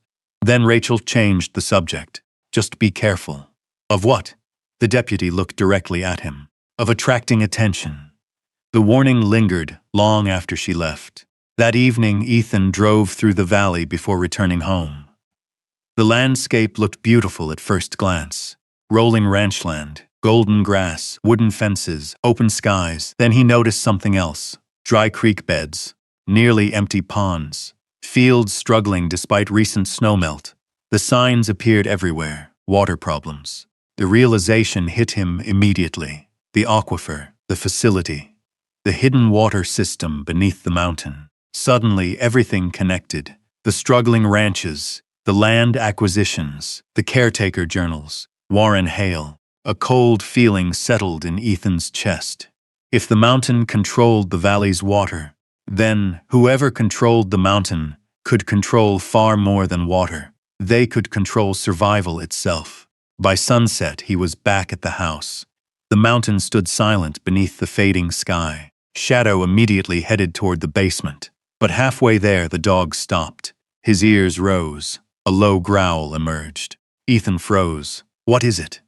Then Rachel changed the subject. "Just be careful." "Of what?" The deputy looked directly at him. "Of attracting attention." The warning lingered long after she left. That evening, Ethan drove through the valley before returning home. The landscape looked beautiful at first glance. Rolling ranchland, golden grass, wooden fences, open skies. Then he noticed something else. Dry creek beds, nearly empty ponds, fields struggling despite recent snowmelt. The signs appeared everywhere. Water problems. The realization hit him immediately. The aquifer, the facility, the hidden water system beneath the mountain. Suddenly, everything connected. The struggling ranches, the land acquisitions, the caretaker journals, Warren Hale. A cold feeling settled in Ethan's chest. If the mountain controlled the valley's water, then whoever controlled the mountain could control far more than water. They could control survival itself. By sunset, he was back at the house. The mountain stood silent beneath the fading sky. Shadow immediately headed toward the basement. But halfway there, the dog stopped. His ears rose. A low growl emerged. Ethan froze. What is it?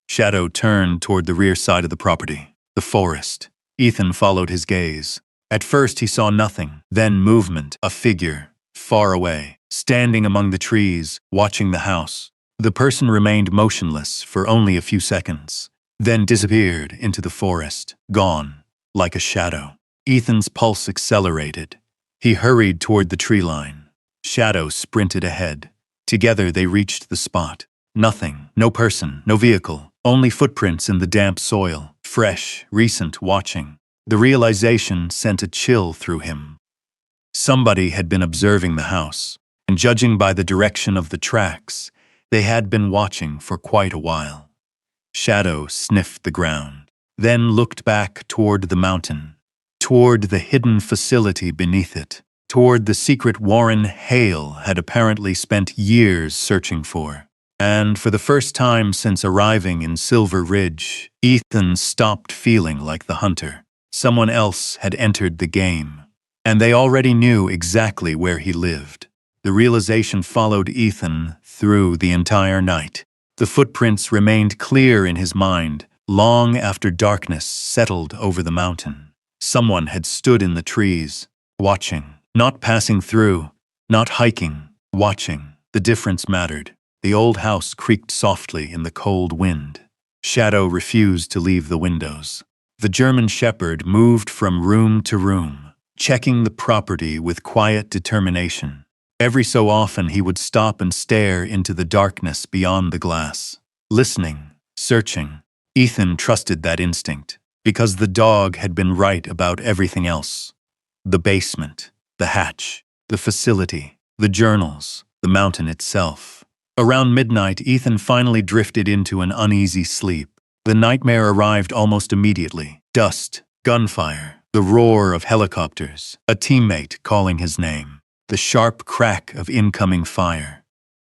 Shadow turned toward the rear side of the property. The forest. Ethan followed his gaze. At first he saw nothing, then movement, a figure, far away, standing among the trees, watching the house. The person remained motionless for only a few seconds, then disappeared into the forest, gone, like a shadow. Ethan's pulse accelerated. He hurried toward the tree line. Shadow sprinted ahead. Together they reached the spot. Nothing, no person, no vehicle, only footprints in the damp soil, fresh, recent, watching. The realization sent a chill through him. Somebody had been observing the house, and judging by the direction of the tracks, they had been watching for quite a while. Shadow sniffed the ground, then looked back toward the mountain, toward the hidden facility beneath it, toward the secret warren Hale had apparently spent years searching for. And for the first time since arriving in Silver Ridge, Ethan stopped feeling like the hunter. Someone else had entered the game, and they already knew exactly where he lived. The realization followed Ethan through the entire night. The footprints remained clear in his mind long after darkness settled over the mountain. Someone had stood in the trees, watching, not passing through, not hiking, watching. The difference mattered. The old house creaked softly in the cold wind. Shadow refused to leave the windows. The German Shepherd moved from room to room, checking the property with quiet determination. Every so often he would stop and stare into the darkness beyond the glass, listening, searching. Ethan trusted that instinct, because the dog had been right about everything else. The basement, the hatch, the facility, the journals, the mountain itself. Around midnight, Ethan finally drifted into an uneasy sleep. The nightmare arrived almost immediately. Dust, gunfire, the roar of helicopters, a teammate calling his name, the sharp crack of incoming fire.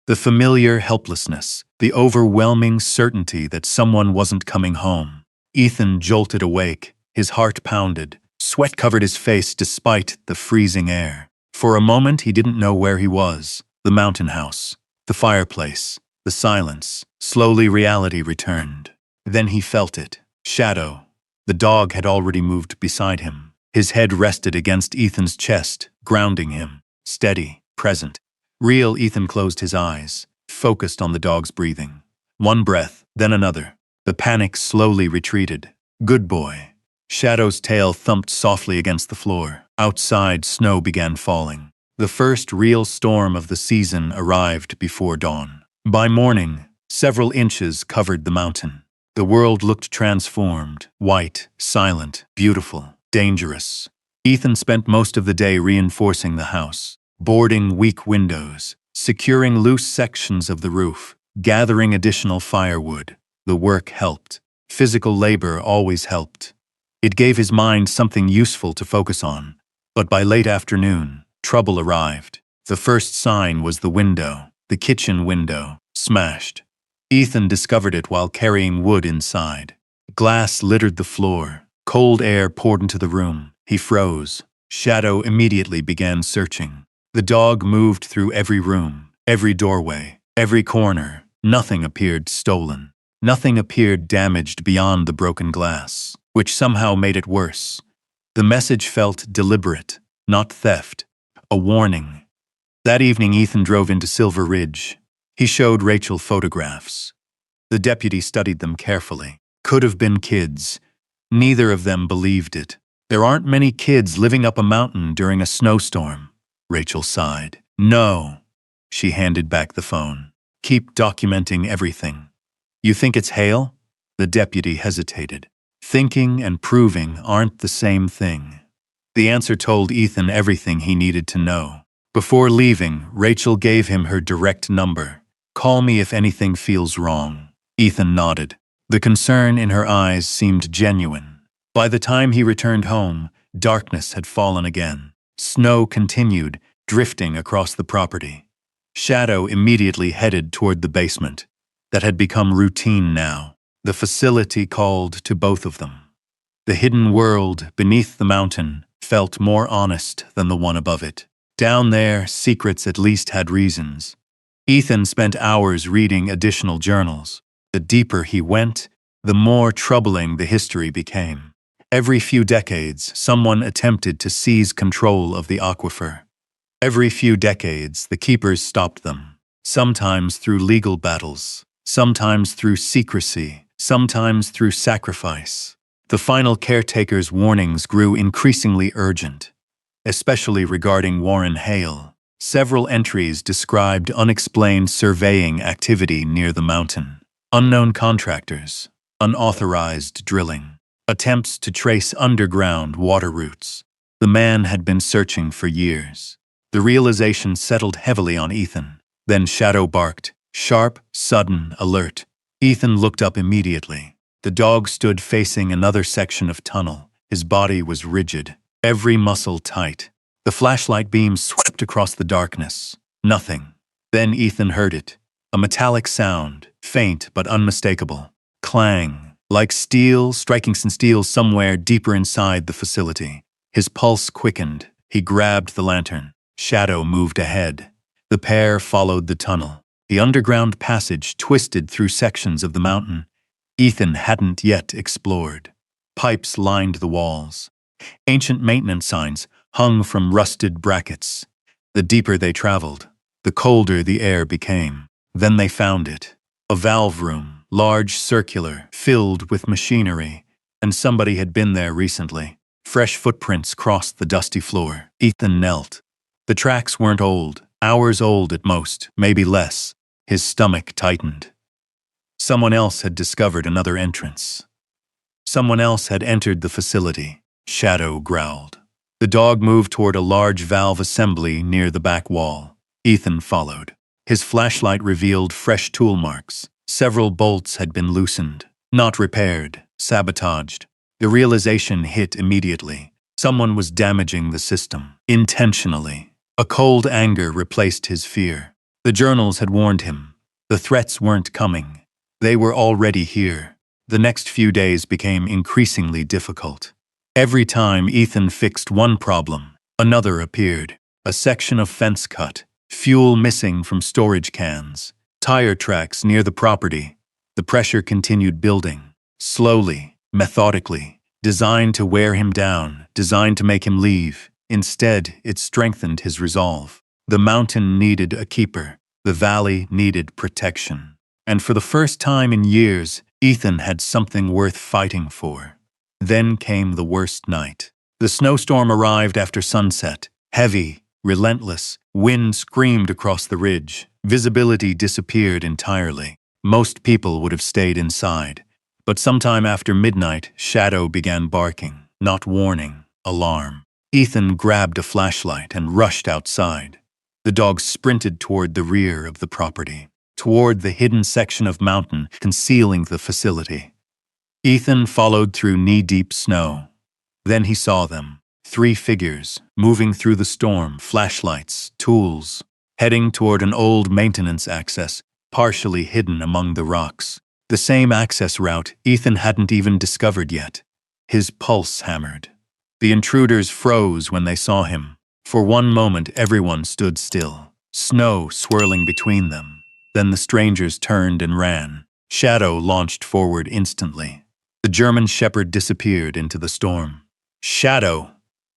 The familiar helplessness, the overwhelming certainty that someone wasn't coming home. Ethan jolted awake, his heart pounded, sweat covered his face despite the freezing air. For a moment he didn't know where he was. The mountain house, the fireplace, the silence. Slowly reality returned. Then he felt it. Shadow. The dog had already moved beside him. His head rested against Ethan's chest, grounding him. Steady, present. Real. Ethan closed his eyes, focused on the dog's breathing. One breath, then another. The panic slowly retreated. Good boy. Shadow's tail thumped softly against the floor. Outside, snow began falling. The first real storm of the season arrived before dawn. By morning, several inches covered the mountain. The world looked transformed, white, silent, beautiful, dangerous. Ethan spent most of the day reinforcing the house, boarding weak windows, securing loose sections of the roof, gathering additional firewood. The work helped. Physical labor always helped. It gave his mind something useful to focus on. But by late afternoon, trouble arrived. The first sign was the window, the kitchen window, smashed. Ethan discovered it while carrying wood inside. Glass littered the floor. Cold air poured into the room. He froze. Shadow immediately began searching. The dog moved through every room, every doorway, every corner. Nothing appeared stolen. Nothing appeared damaged beyond the broken glass, which somehow made it worse. The message felt deliberate, not theft. A warning. That evening, Ethan drove into Silver Ridge. He showed Rachel photographs. The deputy studied them carefully. Could have been kids. Neither of them believed it. There aren't many kids living up a mountain during a snowstorm. Rachel sighed. No. She handed back the phone. Keep documenting everything. You think it's Hale? The deputy hesitated. Thinking and proving aren't the same thing. The answer told Ethan everything he needed to know. Before leaving, Rachel gave him her direct number. Call me if anything feels wrong. Ethan nodded. The concern in her eyes seemed genuine. By the time he returned home, darkness had fallen again. Snow continued, drifting across the property. Shadow immediately headed toward the basement. that had become routine now. The facility called to both of them. The hidden world beneath the mountain felt more honest than the one above it. Down there, secrets at least had reasons. Ethan spent hours reading additional journals. The deeper he went, the more troubling the history became. Every few decades, someone attempted to seize control of the aquifer. Every few decades, the keepers stopped them, sometimes through legal battles, sometimes through secrecy, sometimes through sacrifice. The final caretaker's warnings grew increasingly urgent, especially regarding Warren Hale. Several entries described unexplained surveying activity near the mountain, unknown contractors, unauthorized drilling, attempts to trace underground water routes. The man had been searching for years. The realization settled heavily on Ethan. Then Shadow barked, sharp, sudden, alert. Ethan looked up immediately. The dog stood facing another section of tunnel. His body was rigid, every muscle tight. The flashlight beam swept across the darkness. Nothing. Then Ethan heard it. A metallic sound, faint but unmistakable. Clang, like steel striking some steel somewhere deeper inside the facility. His pulse quickened. He grabbed the lantern. Shadow moved ahead. The pair followed the tunnel. The underground passage twisted through sections of the mountain Ethan hadn't yet explored. Pipes lined the walls. Ancient maintenance signs hung from rusted brackets. The deeper they traveled, the colder the air became. Then they found it. A valve room, large, circular, filled with machinery, and somebody had been there recently. Fresh footprints crossed the dusty floor. Ethan knelt. The tracks weren't old, hours old at most, maybe less. His stomach tightened. Someone else had discovered another entrance. Someone else had entered the facility. Shadow growled. The dog moved toward a large valve assembly near the back wall. Ethan followed. His flashlight revealed fresh tool marks. Several bolts had been loosened, not repaired, sabotaged. The realization hit immediately. Someone was damaging the system, intentionally. A cold anger replaced his fear. The journals had warned him. The threats weren't coming. They were already here. The next few days became increasingly difficult. Every time Ethan fixed one problem, another appeared. A section of fence cut, fuel missing from storage cans, tire tracks near the property. The pressure continued building, slowly, methodically, designed to wear him down, designed to make him leave. Instead, it strengthened his resolve. The mountain needed a keeper. The valley needed protection. And for the first time in years, Ethan had something worth fighting for. Then came the worst night. The snowstorm arrived after sunset. Heavy, relentless, wind screamed across the ridge. Visibility disappeared entirely. Most people would have stayed inside. But sometime after midnight, Shadow began barking. Not warning, alarm. Ethan grabbed a flashlight and rushed outside. The dog sprinted toward the rear of the property, toward the hidden section of mountain concealing the facility. Ethan followed through knee-deep snow. Then he saw them, 3 figures, moving through the storm, flashlights, tools, heading toward an old maintenance access, partially hidden among the rocks. The same access route Ethan hadn't even discovered yet. His pulse hammered. The intruders froze when they saw him. For one moment, everyone stood still, snow swirling between them. Then the strangers turned and ran. Shadow launched forward instantly. The German Shepherd disappeared into the storm. Shadow!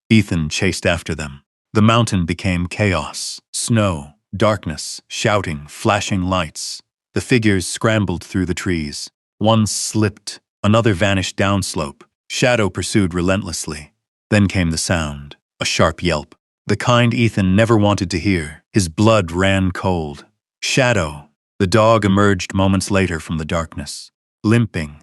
Ethan chased after them. The mountain became chaos. Snow, darkness, shouting, flashing lights. The figures scrambled through the trees. One slipped, another vanished downslope. Shadow pursued relentlessly. Then came the sound, a sharp yelp. The kind Ethan never wanted to hear. His blood ran cold. Shadow! The dog emerged moments later from the darkness, limping.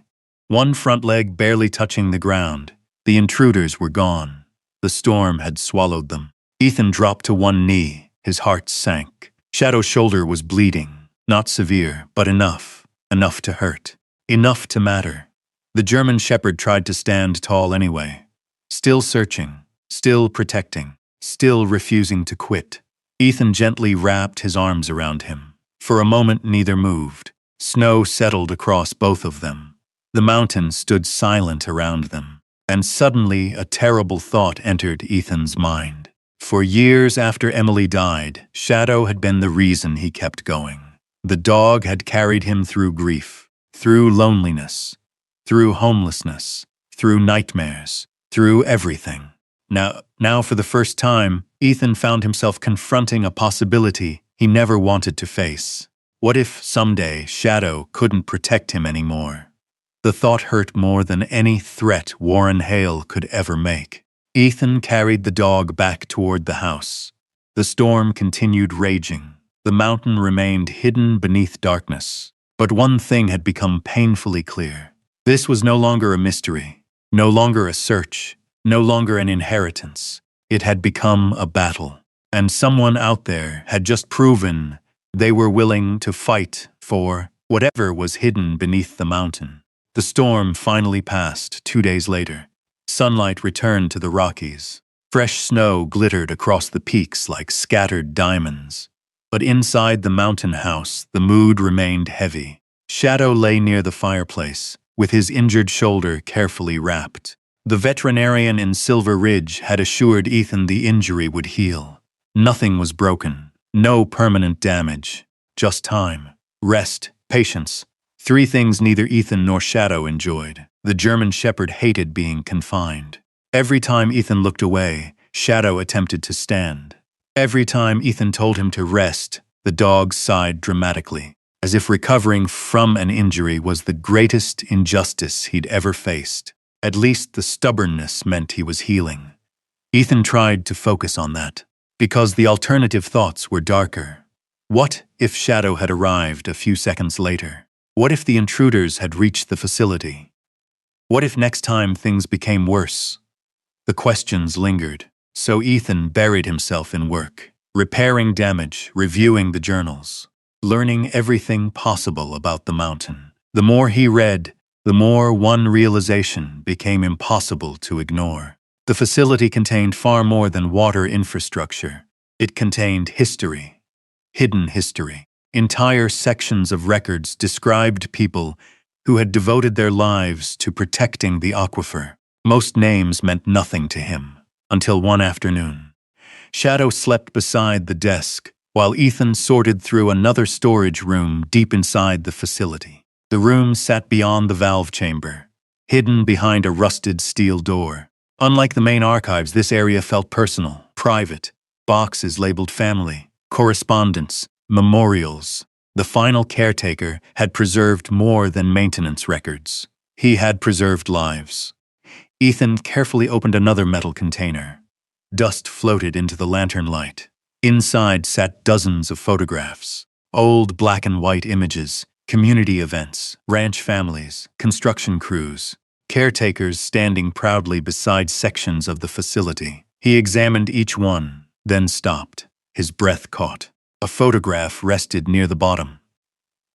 One front leg barely touching the ground. The intruders were gone. The storm had swallowed them. Ethan dropped to one knee. His heart sank. Shadow's shoulder was bleeding. Not severe, but enough. Enough to hurt. Enough to matter. The German Shepherd tried to stand tall anyway. Still searching. Still protecting. Still refusing to quit. Ethan gently wrapped his arms around him. For a moment, neither moved. Snow settled across both of them. The mountain stood silent around them. And suddenly a terrible thought entered Ethan's mind. For years after Emily died, Shadow had been the reason he kept going. The dog had carried him through grief, through loneliness, through homelessness, through nightmares, through everything. Now for the first time, Ethan found himself confronting a possibility he never wanted to face. What if someday Shadow couldn't protect him anymore? The thought hurt more than any threat Warren Hale could ever make. Ethan carried the dog back toward the house. The storm continued raging. The mountain remained hidden beneath darkness. But one thing had become painfully clear. This was no longer a mystery, no longer a search, no longer an inheritance. It had become a battle. And someone out there had just proven they were willing to fight for whatever was hidden beneath the mountain. The storm finally passed 2 days later. Sunlight returned to the Rockies. Fresh snow glittered across the peaks like scattered diamonds. But inside the mountain house, the mood remained heavy. Shadow lay near the fireplace, with his injured shoulder carefully wrapped. The veterinarian in Silver Ridge had assured Ethan the injury would heal. Nothing was broken, no permanent damage, just time, rest, patience. 3 things neither Ethan nor Shadow enjoyed. The German Shepherd hated being confined. Every time Ethan looked away, Shadow attempted to stand. Every time Ethan told him to rest, the dog sighed dramatically, as if recovering from an injury was the greatest injustice he'd ever faced. At least the stubbornness meant he was healing. Ethan tried to focus on that, because the alternative thoughts were darker. What if Shadow had arrived a few seconds later? What if the intruders had reached the facility? What if next time things became worse? The questions lingered, so Ethan buried himself in work, repairing damage, reviewing the journals, learning everything possible about the mountain. The more he read, the more one realization became impossible to ignore. The facility contained far more than water infrastructure. It contained history, hidden history. Entire sections of records described people who had devoted their lives to protecting the aquifer. Most names meant nothing to him, until one afternoon. Shadow slept beside the desk, while Ethan sorted through another storage room deep inside the facility. The room sat beyond the valve chamber, hidden behind a rusted steel door. Unlike the main archives, this area felt personal, private. Boxes labeled family, correspondence, memorials. The final caretaker had preserved more than maintenance records. He had preserved lives. Ethan carefully opened another metal container. Dust floated into the lantern light. Inside sat dozens of photographs. Old black and white images, community events, ranch families, construction crews, caretakers standing proudly beside sections of the facility. He examined each one, then stopped, his breath caught. A photograph rested near the bottom.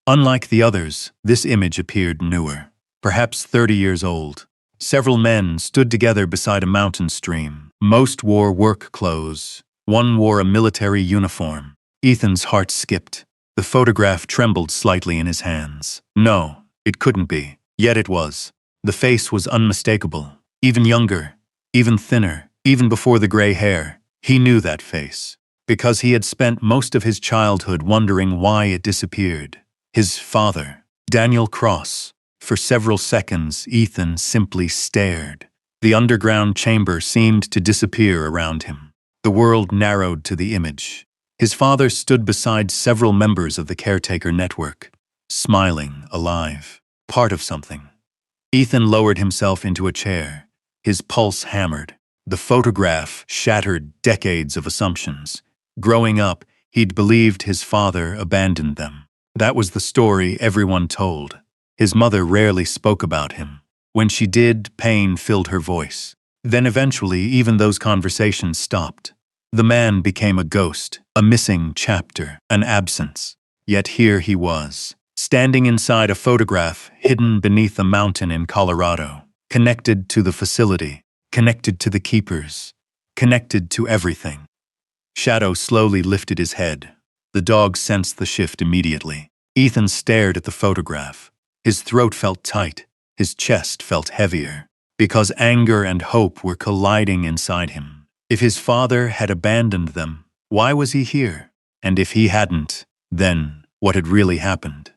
Unlike the others, this image appeared newer, perhaps 30 years old. Several men stood together beside a mountain stream. Most wore work clothes. One wore a military uniform. Ethan's heart skipped. The photograph trembled slightly in his hands. No, it couldn't be. Yet it was. The face was unmistakable. Even younger, even thinner, even before the gray hair. He knew that face, because he had spent most of his childhood wondering why it disappeared. His father, Daniel Cross. For several seconds, Ethan simply stared. The underground chamber seemed to disappear around him. The world narrowed to the image. His father stood beside several members of the caretaker network, smiling, alive, part of something. Ethan lowered himself into a chair, his pulse hammered. The photograph shattered decades of assumptions. Growing up, he'd believed his father abandoned them. That was the story everyone told. His mother rarely spoke about him. When she did, pain filled her voice. Then eventually, even those conversations stopped. The man became a ghost, a missing chapter, an absence. Yet here he was, standing inside a photograph hidden beneath a mountain in Colorado, connected to the facility, connected to the keepers, connected to everything. Shadow slowly lifted his head. The dog sensed the shift immediately. Ethan stared at the photograph. His throat felt tight. His chest felt heavier, because anger and hope were colliding inside him. If his father had abandoned them, why was he here? And if he hadn't, then what had really happened?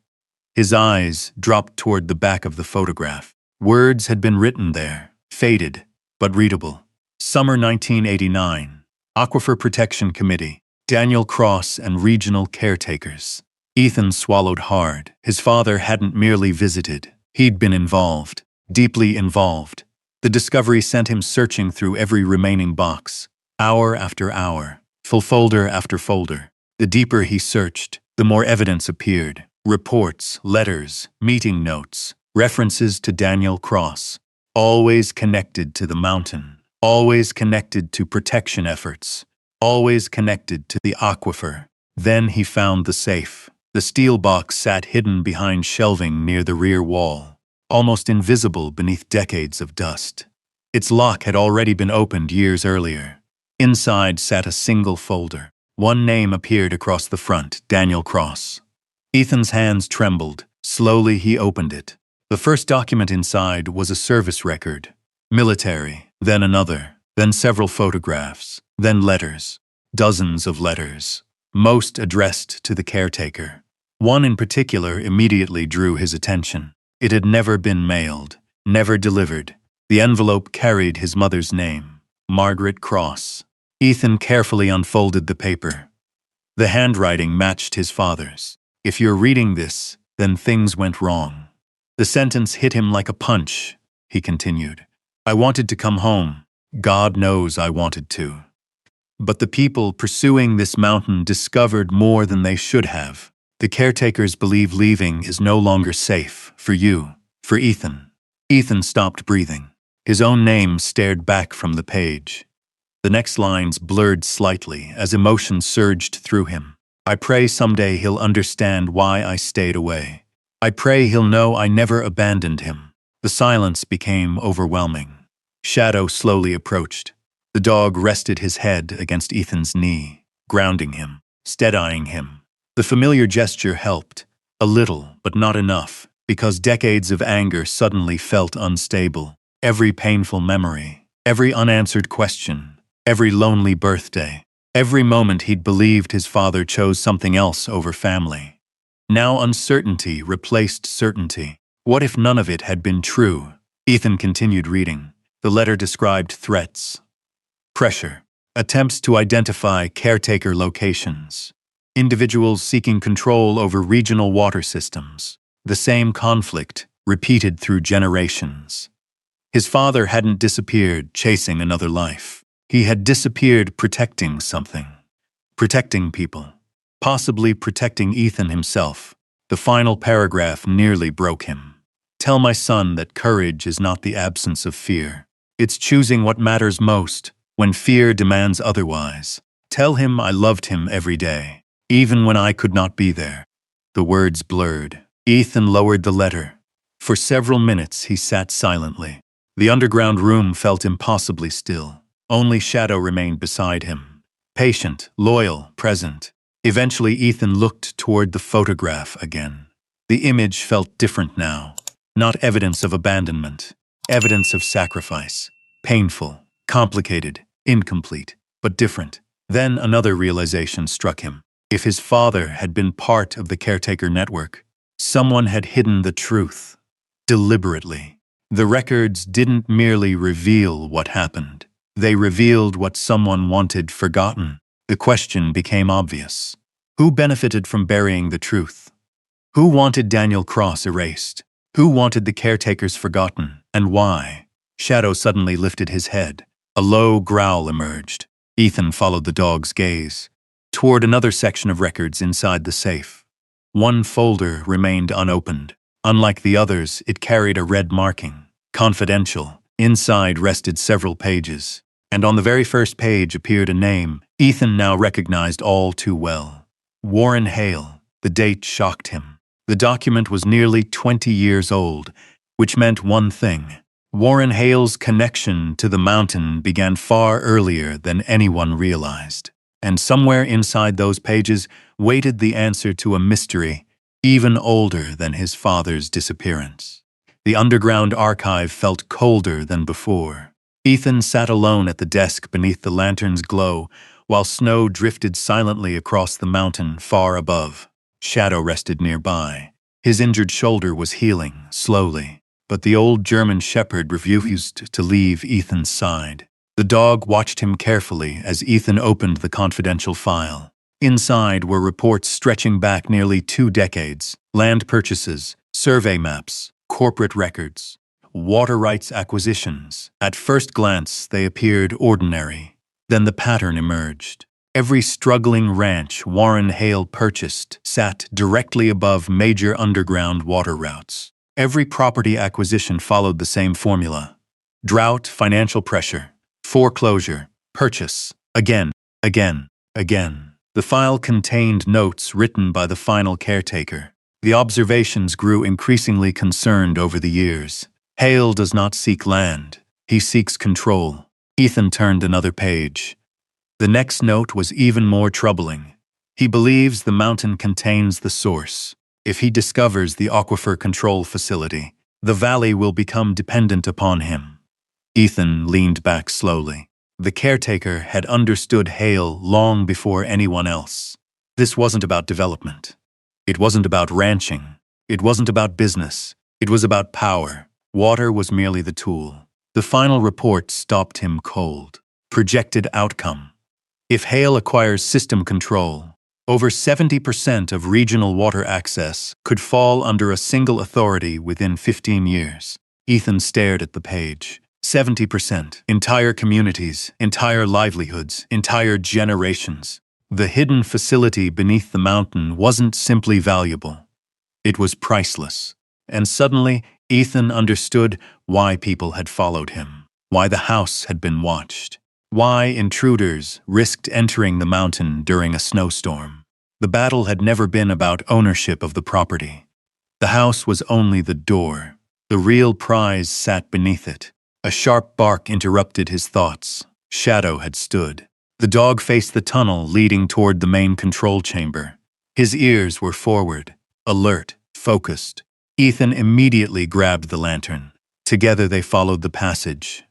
His eyes dropped toward the back of the photograph. Words had been written there, faded, but readable. Summer 1989. Aquifer Protection Committee. Daniel Cross and regional caretakers. Ethan swallowed hard. His father hadn't merely visited. He'd been involved, deeply involved. The discovery sent him searching through every remaining box, hour after hour, full folder after folder. The deeper he searched, the more evidence appeared. Reports, letters, meeting notes, references to Daniel Cross, always connected to the mountain, always connected to protection efforts, always connected to the aquifer. Then he found the safe. The steel box sat hidden behind shelving near the rear wall, almost invisible beneath decades of dust. Its lock had already been opened years earlier. Inside sat a single folder. One name appeared across the front, Daniel Cross. Ethan's hands trembled. Slowly he opened it. The first document inside was a service record. Military, then another, then several photographs, then letters. Dozens of letters, most addressed to the caretaker. One in particular immediately drew his attention. It had never been mailed, never delivered. The envelope carried his mother's name, Margaret Cross. Ethan carefully unfolded the paper. The handwriting matched his father's. If you're reading this, then things went wrong. The sentence hit him like a punch, he continued. I wanted to come home. God knows I wanted to. But the people pursuing this mountain discovered more than they should have. The caretakers believe leaving is no longer safe for you, for Ethan. Ethan stopped breathing. His own name stared back from the page. The next lines blurred slightly as emotion surged through him. I pray someday he'll understand why I stayed away. I pray he'll know I never abandoned him. The silence became overwhelming. Shadow slowly approached. The dog rested his head against Ethan's knee, grounding him, steadying him. The familiar gesture helped, a little, but not enough, because decades of anger suddenly felt unstable. Every painful memory, every unanswered question, every lonely birthday, every moment he'd believed his father chose something else over family. Now uncertainty replaced certainty. What if none of it had been true? Ethan continued reading. The letter described threats, pressure, attempts to identify caretaker locations, individuals seeking control over regional water systems. The same conflict, repeated through generations. His father hadn't disappeared chasing another life. He had disappeared protecting something. Protecting people. Possibly protecting Ethan himself. The final paragraph nearly broke him. Tell my son that courage is not the absence of fear. It's choosing what matters most when fear demands otherwise. Tell him I loved him every day, even when I could not be there. The words blurred. Ethan lowered the letter. For several minutes he sat silently. The underground room felt impossibly still. Only Shadow remained beside him. Patient, loyal, present. Eventually Ethan looked toward the photograph again. The image felt different now. Not evidence of abandonment. Evidence of sacrifice. Painful, complicated, incomplete, but different. Then another realization struck him. If his father had been part of the caretaker network, someone had hidden the truth. Deliberately. The records didn't merely reveal what happened. They revealed what someone wanted forgotten. The question became obvious. Who benefited from burying the truth? Who wanted Daniel Cross erased? Who wanted the caretakers forgotten, and why? Shadow suddenly lifted his head. A low growl emerged. Ethan followed the dog's gaze toward another section of records inside the safe. One folder remained unopened. Unlike the others, it carried a red marking. Confidential. Inside rested several pages, and on the very first page appeared a name Ethan now recognized all too well. Warren Hale. The date shocked him. The document was nearly 20 years old, which meant one thing. Warren Hale's connection to the mountain began far earlier than anyone realized. And somewhere inside those pages waited the answer to a mystery even older than his father's disappearance. The underground archive felt colder than before. Ethan sat alone at the desk beneath the lantern's glow, while snow drifted silently across the mountain far above. Shadow rested nearby. His injured shoulder was healing, slowly, but the old German shepherd refused to leave Ethan's side. The dog watched him carefully as Ethan opened the confidential file. Inside were reports stretching back nearly 2 decades, land purchases, survey maps, corporate records, water rights acquisitions. At first glance, they appeared ordinary. Then the pattern emerged. Every struggling ranch Warren Hale purchased sat directly above major underground water routes. Every property acquisition followed the same formula: drought, financial pressure, foreclosure, purchase, again, again, again. The file contained notes written by the final caretaker. The observations grew increasingly concerned over the years. Hale does not seek land. He seeks control. Ethan turned another page. The next note was even more troubling. He believes the mountain contains the source. If he discovers the aquifer control facility, the valley will become dependent upon him. Ethan leaned back slowly. The caretaker had understood Hale long before anyone else. This wasn't about development. It wasn't about ranching. It wasn't about business. It was about power. Water was merely the tool. The final report stopped him cold. Projected outcome: if Hale acquires system control, over 70% of regional water access could fall under a single authority within 15 years. Ethan stared at the page. 70%. Entire communities, entire livelihoods, entire generations. The hidden facility beneath the mountain wasn't simply valuable. It was priceless. And suddenly, Ethan understood why people had followed him, why the house had been watched, why intruders risked entering the mountain during a snowstorm. The battle had never been about ownership of the property. The house was only the door. The real prize sat beneath it. A sharp bark interrupted his thoughts. Shadow had stood. The dog faced the tunnel leading toward the main control chamber. His ears were forward, alert, focused. Ethan immediately grabbed the lantern. Together they followed the passage.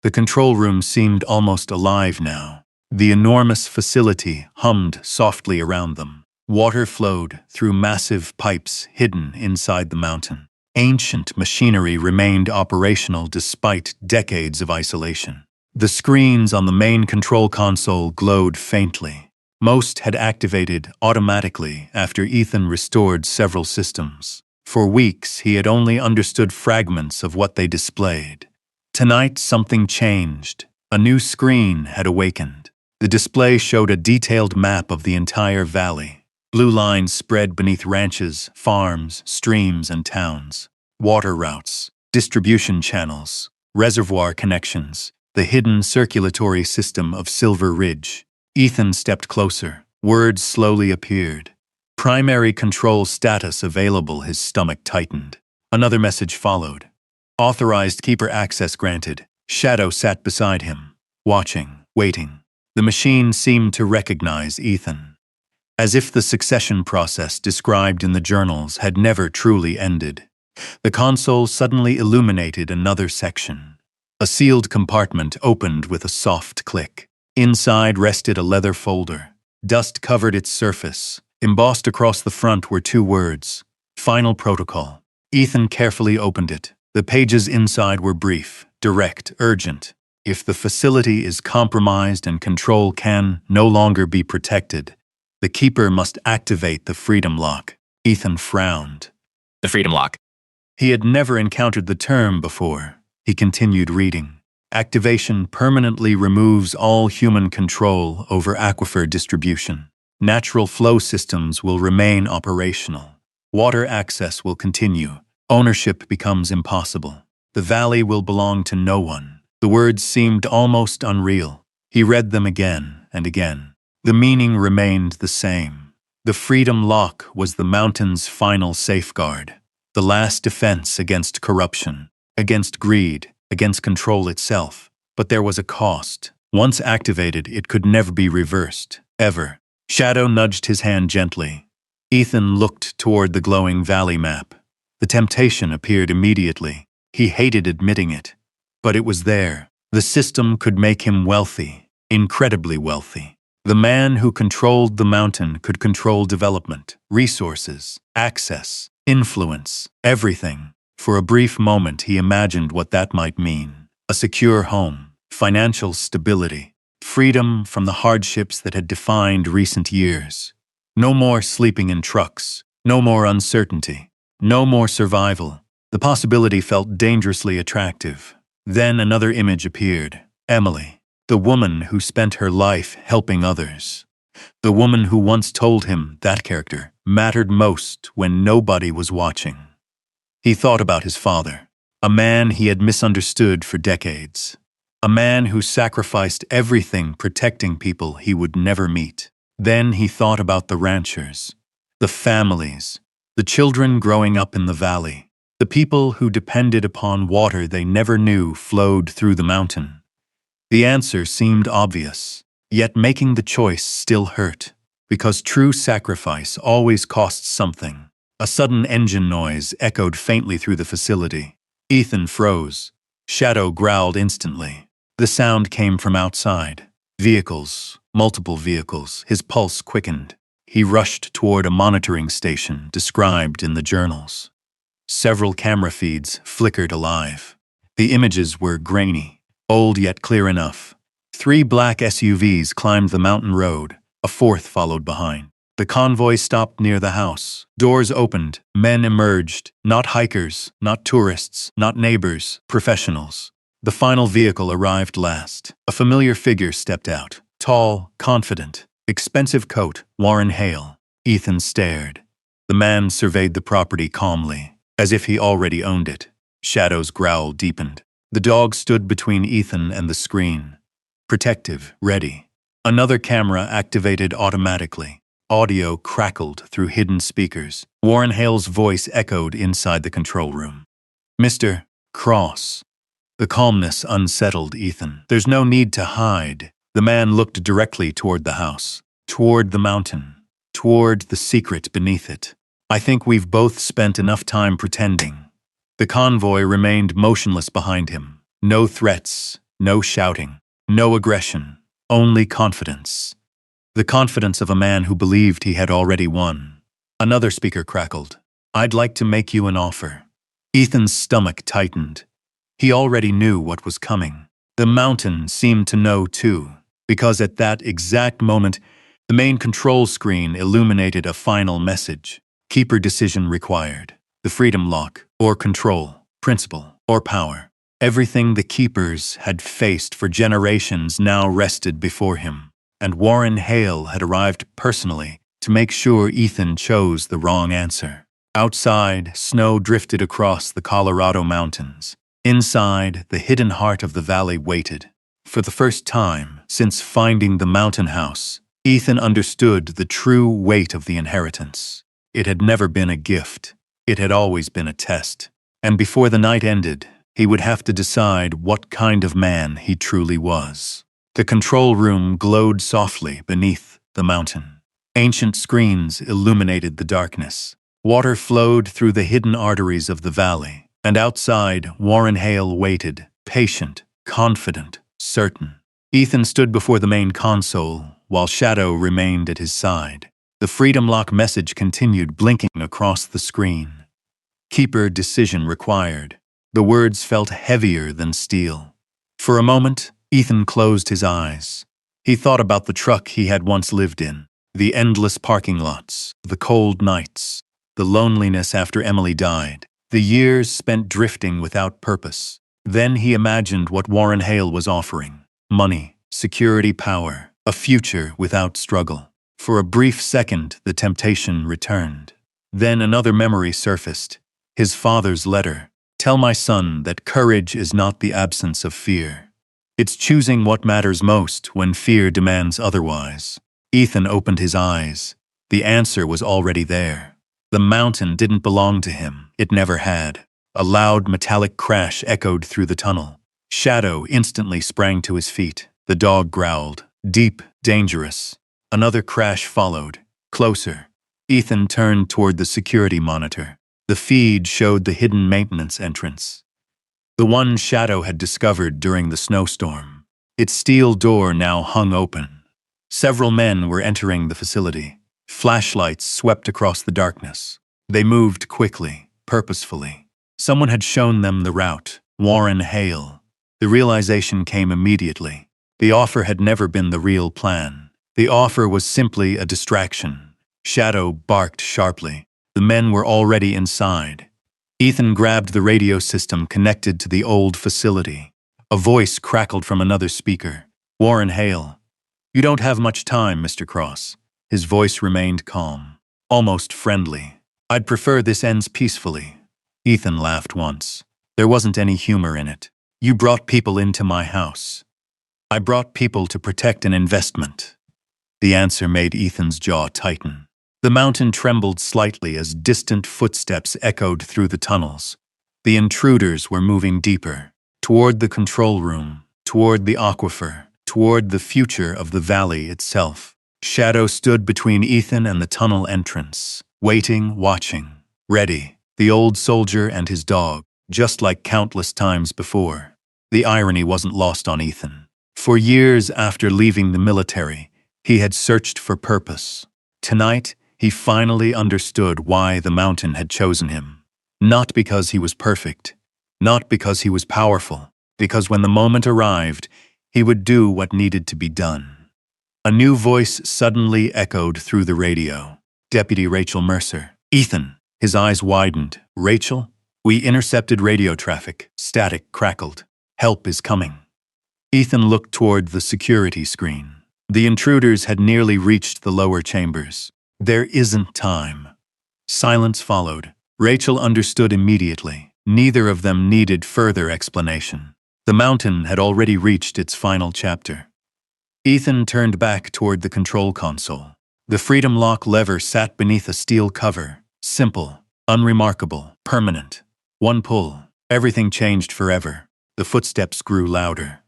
The control room seemed almost alive now. The enormous facility hummed softly around them. Water flowed through massive pipes hidden inside the mountain. Ancient machinery remained operational despite decades of isolation. The screens on the main control console glowed faintly. Most had activated automatically after Ethan restored several systems. For weeks, he had only understood fragments of what they displayed. Tonight, something changed. A new screen had awakened. The display showed a detailed map of the entire valley. Blue lines spread beneath ranches, farms, streams, and towns. Water routes, distribution channels, reservoir connections, the hidden circulatory system of Silver Ridge. Ethan stepped closer. Words slowly appeared. Primary control status available. His stomach tightened. Another message followed. Authorized keeper access granted. Shadow sat beside him, watching, waiting. The machine seemed to recognize Ethan, as if the succession process described in the journals had never truly ended. The console suddenly illuminated another section. A sealed compartment opened with a soft click. Inside rested a leather folder. Dust covered its surface. Embossed across the front were 2 words: Final Protocol. Ethan carefully opened it. The pages inside were brief, direct, urgent. If the facility is compromised and control can no longer be protected, the keeper must activate the Freedom Lock. Ethan frowned.
The Freedom Lock.
He had never encountered the term before. He continued reading. Activation permanently removes all human control over aquifer distribution. Natural flow systems will remain operational. Water access will continue. Ownership becomes impossible. The valley will belong to no one. The words seemed almost unreal. He read them again and again. The meaning remained the same. The Freedom Lock was the mountain's final safeguard, the last defense against corruption, against greed, against control itself. But there was a cost. Once activated, it could never be reversed, ever. Shadow nudged his hand gently. Ethan looked toward the glowing valley map. The temptation appeared immediately. He hated admitting it, but it was there. The system could make him wealthy, incredibly wealthy. The man who controlled the mountain could control development, resources, access, influence, everything. For a brief moment, he imagined what that might mean. A secure home, financial stability, freedom from the hardships that had defined recent years. No more sleeping in trucks, no more uncertainty, no more survival. The possibility felt dangerously attractive. Then another image appeared. Emily, the woman who spent her life helping others. The woman who once told him that character mattered most when nobody was watching. He thought about his father, a man he had misunderstood for decades. A man who sacrificed everything protecting people he would never meet. Then he thought about the ranchers, the families, the children growing up in the valley, the people who depended upon water they never knew flowed through the mountain. The answer seemed obvious, yet making the choice still hurt, because true sacrifice always costs something. A sudden engine noise echoed faintly through the facility. Ethan froze. Shadow growled instantly. The sound came from outside. Vehicles, multiple vehicles. His pulse quickened. He rushed toward a monitoring station described in the journals. Several camera feeds flickered alive. The images were grainy, old yet clear enough. 3 black SUVs climbed the mountain road. A 4th followed behind. The convoy stopped near the house. Doors opened. Men emerged. Not hikers, not tourists, not neighbors, professionals. The final vehicle arrived last. A familiar figure stepped out. Tall, confident, expensive coat, Warren Hale. Ethan stared. The man surveyed the property calmly, as if he already owned it. Shadow's growl deepened. The dog stood between Ethan and the screen. Protective, ready. Another camera activated automatically. Audio crackled through hidden speakers. Warren Hale's voice echoed inside the control room. "Mr. Cross." The calmness unsettled Ethan. "There's no need to hide." The man looked directly toward the house, toward the mountain, toward the secret beneath it. "I think we've both spent enough time pretending." The convoy remained motionless behind him. No threats, no shouting, no aggression, only confidence. The confidence of a man who believed he had already won. Another speaker crackled. "I'd like to make you an offer." Ethan's stomach tightened. He already knew what was coming. The mountain seemed to know too, because at that exact moment, the main control screen illuminated a final message. Keeper decision required. The freedom lock, or control, principle, or power. Everything the keepers had faced for generations now rested before him, and Warren Hale had arrived personally to make sure Ethan chose the wrong answer. Outside, snow drifted across the Colorado mountains. Inside, the hidden heart of the valley waited. For the first time since finding the mountain house, Ethan understood the true weight of the inheritance. It had never been a gift. It had always been a test. And before the night ended, he would have to decide what kind of man he truly was. The control room glowed softly beneath the mountain. Ancient screens illuminated the darkness. Water flowed through the hidden arteries of the valley. And outside, Warren Hale waited, patient, confident, certain. Ethan stood before the main console, while Shadow remained at his side. The Freedom Lock message continued blinking across the screen. Keeper decision required. The words felt heavier than steel. For a moment, Ethan closed his eyes. He thought about the truck he had once lived in, the endless parking lots, the cold nights, the loneliness after Emily died. The years spent drifting without purpose. Then he imagined what Warren Hale was offering. Money, security, power, a future without struggle. For a brief second, the temptation returned. Then another memory surfaced. His father's letter. "Tell my son that courage is not the absence of fear. It's choosing what matters most when fear demands otherwise." Ethan opened his eyes. The answer was already there. The mountain didn't belong to him. It never had. A loud metallic crash echoed through the tunnel. Shadow instantly sprang to his feet. The dog growled. Deep, dangerous. Another crash followed. Closer. Ethan turned toward the security monitor. The feed showed the hidden maintenance entrance, the one Shadow had discovered during the snowstorm. Its steel door now hung open. Several men were entering the facility. Flashlights swept across the darkness. They moved quickly, purposefully. Someone had shown them the route, Warren Hale. The realization came immediately. The offer had never been the real plan. The offer was simply a distraction. Shadow barked sharply. The men were already inside. Ethan grabbed the radio system connected to the old facility. A voice crackled from another speaker. Warren Hale. You don't have much time, Mr. Cross. His voice remained calm, almost friendly. I'd prefer this ends peacefully. Ethan laughed once. There wasn't any humor in it. You brought people into my house. I brought people to protect an investment. The answer made Ethan's jaw tighten. The mountain trembled slightly as distant footsteps echoed through the tunnels. The intruders were moving deeper, toward the control room, toward the aquifer, toward the future of the valley itself. Shadow stood between Ethan and the tunnel entrance, waiting, watching, ready, the old soldier and his dog, just like countless times before. The irony wasn't lost on Ethan. For years after leaving the military, he had searched for purpose. Tonight, he finally understood why the mountain had chosen him. Not because he was perfect, not because he was powerful, because when the moment arrived, he would do what needed to be done. A new voice suddenly echoed through the radio. Deputy Rachel Mercer. Ethan. His eyes widened. Rachel? We intercepted radio traffic. Static crackled. Help is coming. Ethan looked toward the security screen. The intruders had nearly reached the lower chambers. There isn't time. Silence followed. Rachel understood immediately. Neither of them needed further explanation. The mountain had already reached its final chapter. Ethan turned back toward the control console. The Freedom Lock lever sat beneath a steel cover. Simple, unremarkable, permanent. One pull. Everything changed forever. The footsteps grew louder.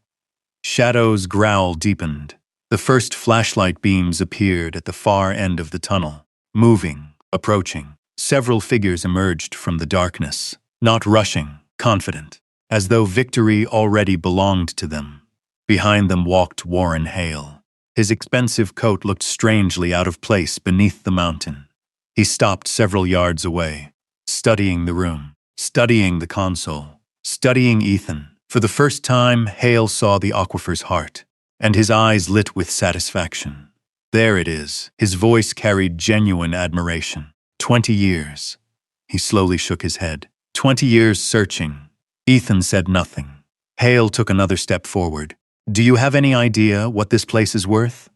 Shadow's growl deepened. The first flashlight beams appeared at the far end of the tunnel. Moving, approaching. Several figures emerged from the darkness. Not rushing, confident, as though victory already belonged to them. Behind them walked Warren Hale. His expensive coat looked strangely out of place beneath the mountain. He stopped several yards away, studying the room, studying the console, studying Ethan. For the first time, Hale saw the aquifer's heart, and his eyes lit with satisfaction. There it is. His voice carried genuine admiration. 20 years. He slowly shook his head. 20 years searching. Ethan said nothing. Hale took another step forward. Do you have any idea what this place is worth?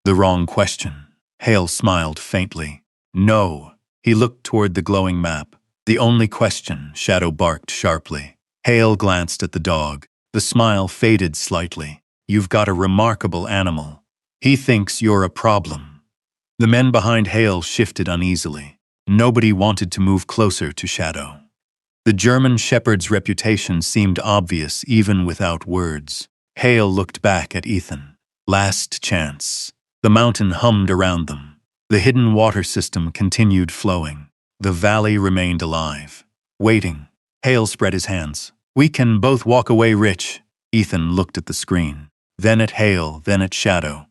The wrong question. Hale smiled faintly. No. He looked toward the glowing map. The only question, Shadow barked sharply. Hale glanced at the dog. The smile faded slightly. You've got a remarkable animal. He thinks you're a problem. The men behind Hale shifted uneasily. Nobody wanted to move closer to Shadow. The German shepherd's reputation seemed obvious even without words. Hale looked back at Ethan. Last chance. The mountain hummed around them. The hidden water system continued flowing. The valley remained alive. Waiting. Hale spread his hands. We can both walk away rich. Ethan looked at the screen. Then at Hale, then at Shadow.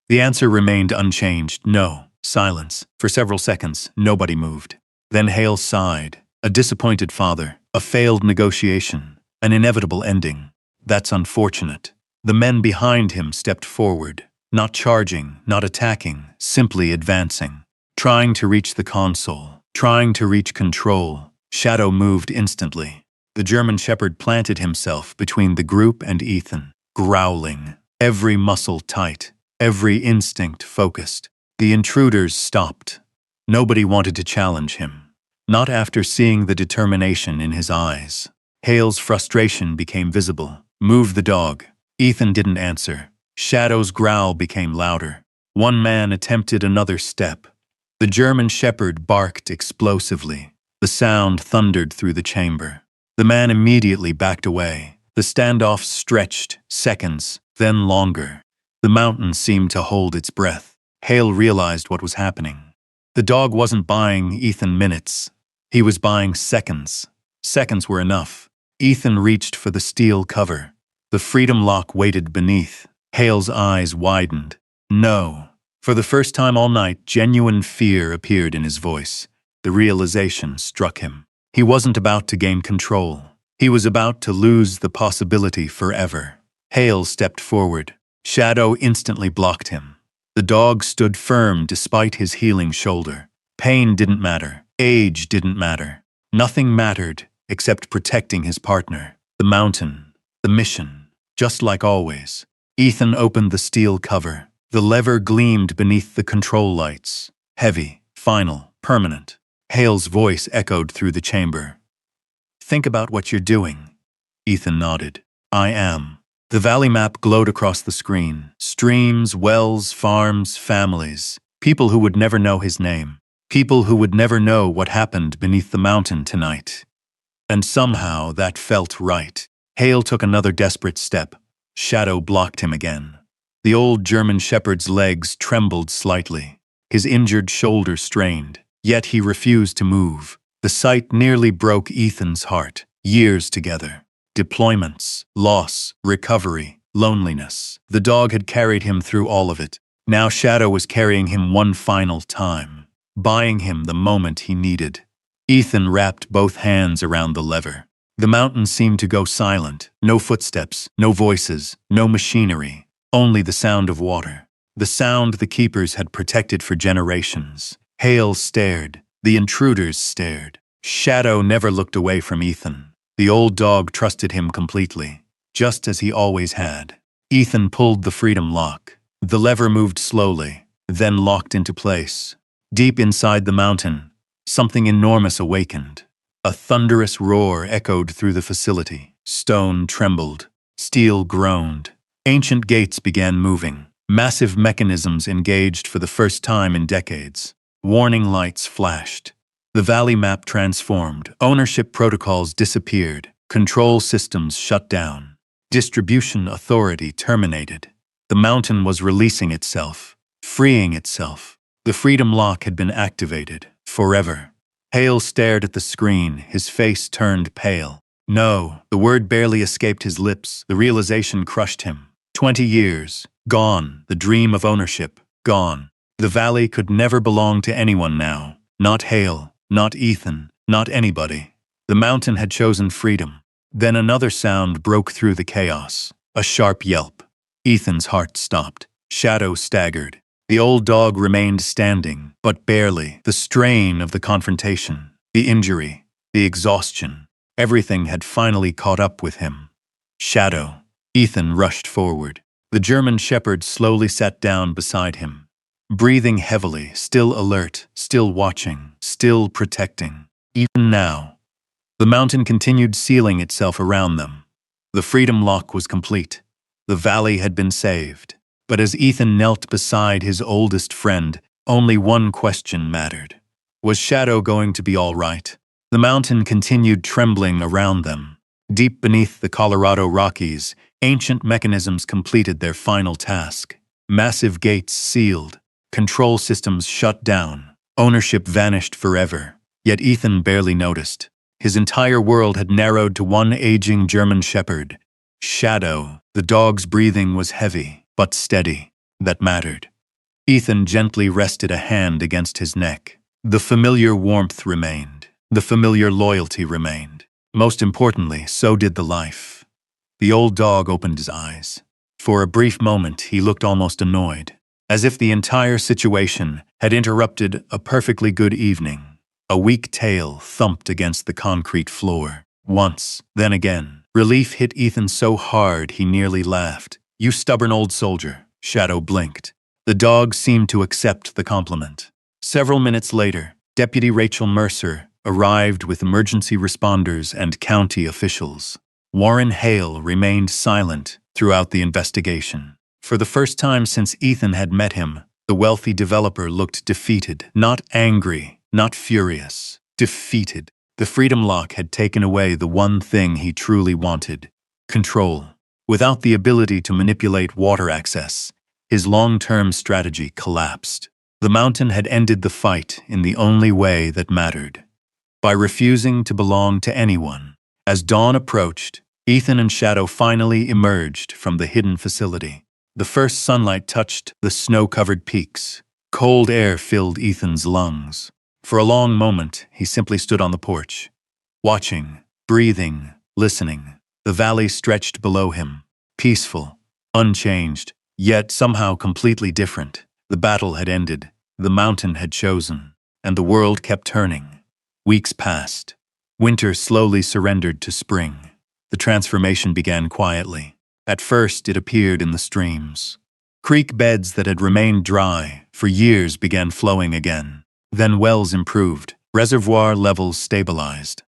The answer remained unchanged. No. Silence. For several seconds, nobody moved. Then Hale sighed. A disappointed father. A failed negotiation. An inevitable ending. That's unfortunate. The men behind him stepped forward. Not charging, not attacking, simply advancing. Trying to reach the console. Trying to reach control. Shadow moved instantly. The German shepherd planted himself between the group and Ethan. Growling. Every muscle tight. Every instinct focused. The intruders stopped. Nobody wanted to challenge him. Not after seeing the determination in his eyes. Hale's frustration became visible. Move the dog. Ethan didn't answer. Shadow's growl became louder. One man attempted another step. The German shepherd barked explosively. The sound thundered through the chamber. The man immediately backed away. The standoff stretched, seconds, then longer. The mountain seemed to hold its breath. Hale realized what was happening. The dog wasn't buying Ethan minutes. He was buying seconds. Seconds were enough. Ethan reached for the steel cover. The freedom lock waited beneath. Hale's eyes widened. No. For the first time all night, genuine fear appeared in his voice. The realization struck him. He wasn't about to gain control. He was about to lose the possibility forever. Hale stepped forward. Shadow instantly blocked him. The dog stood firm despite his healing shoulder. Pain didn't matter. Age didn't matter. Nothing mattered except protecting his partner. The mountain. The mission. Just like always. Ethan opened the steel cover. The lever gleamed beneath the control lights. Heavy, final, permanent. Hale's voice echoed through the chamber. "Think about what you're doing." Ethan nodded. "I am." The valley map glowed across the screen. Streams, wells, farms, families. People who would never know his name. People who would never know what happened beneath the mountain tonight. And somehow that felt right. Hale took another desperate step. Shadow blocked him again. The old German shepherd's legs trembled slightly. His injured shoulder strained, yet he refused to move. The sight nearly broke Ethan's heart. Years together. Deployments, loss, recovery, loneliness. The dog had carried him through all of it. Now Shadow was carrying him one final time, buying him the moment he needed. Ethan wrapped both hands around the lever. The mountain seemed to go silent. No footsteps, no voices, no machinery. Only the sound of water. The sound the keepers had protected for generations. Hale stared. The intruders stared. Shadow never looked away from Ethan. The old dog trusted him completely, just as he always had. Ethan pulled the freedom lock. The lever moved slowly, then locked into place. Deep inside the mountain, something enormous awakened. A thunderous roar echoed through the facility. Stone trembled. Steel groaned. Ancient gates began moving. Massive mechanisms engaged for the first time in decades. Warning lights flashed. The valley map transformed. Ownership protocols disappeared. Control systems shut down. Distribution authority terminated. The mountain was releasing itself, freeing itself. The freedom lock had been activated, forever. Hale stared at the screen, his face turned pale. No, the word barely escaped his lips. The realization crushed him. 20 years, gone. The dream of ownership, gone. The valley could never belong to anyone now. Not Hale, not Ethan, not anybody. The mountain had chosen freedom. Then another sound broke through the chaos. A sharp yelp. Ethan's heart stopped. Shadow staggered. The old dog remained standing, but barely. The strain of the confrontation, the injury, the exhaustion, everything had finally caught up with him. Shadow. Ethan rushed forward. The German shepherd slowly sat down beside him. Breathing heavily, still alert, still watching, still protecting. Even now. The mountain continued sealing itself around them. The freedom lock was complete. The valley had been saved. But as Ethan knelt beside his oldest friend, only one question mattered. Was Shadow going to be all right? The mountain continued trembling around them. Deep beneath the Colorado Rockies, ancient mechanisms completed their final task. Massive gates sealed. Control systems shut down. Ownership vanished forever. Yet Ethan barely noticed. His entire world had narrowed to one aging German shepherd. Shadow. The dog's breathing was heavy, but steady. That mattered. Ethan gently rested a hand against his neck. The familiar warmth remained. The familiar loyalty remained. Most importantly, so did the life. The old dog opened his eyes. For a brief moment, he looked almost annoyed, as if the entire situation had interrupted a perfectly good evening. A weak tail thumped against the concrete floor. Once, then again. Relief hit Ethan so hard he nearly laughed. "You stubborn old soldier." Shadow blinked. The dog seemed to accept the compliment. Several minutes later, Deputy Rachel Mercer arrived with emergency responders and county officials. Warren Hale remained silent throughout the investigation. For the first time since Ethan had met him, the wealthy developer looked defeated, not angry, not furious, defeated. The freedom lock had taken away the one thing he truly wanted: control. Without the ability to manipulate water access, his long-term strategy collapsed. The mountain had ended the fight in the only way that mattered, by refusing to belong to anyone. As dawn approached, Ethan and Shadow finally emerged from the hidden facility. The first sunlight touched the snow-covered peaks. Cold air filled Ethan's lungs. For a long moment, he simply stood on the porch, watching, breathing, listening. The valley stretched below him, peaceful, unchanged, yet somehow completely different. The battle had ended, the mountain had chosen, and the world kept turning. Weeks passed. Winter slowly surrendered to spring. The transformation began quietly. At first, it appeared in the streams. Creek beds that had remained dry for years began flowing again. Then wells improved, reservoir levels stabilized.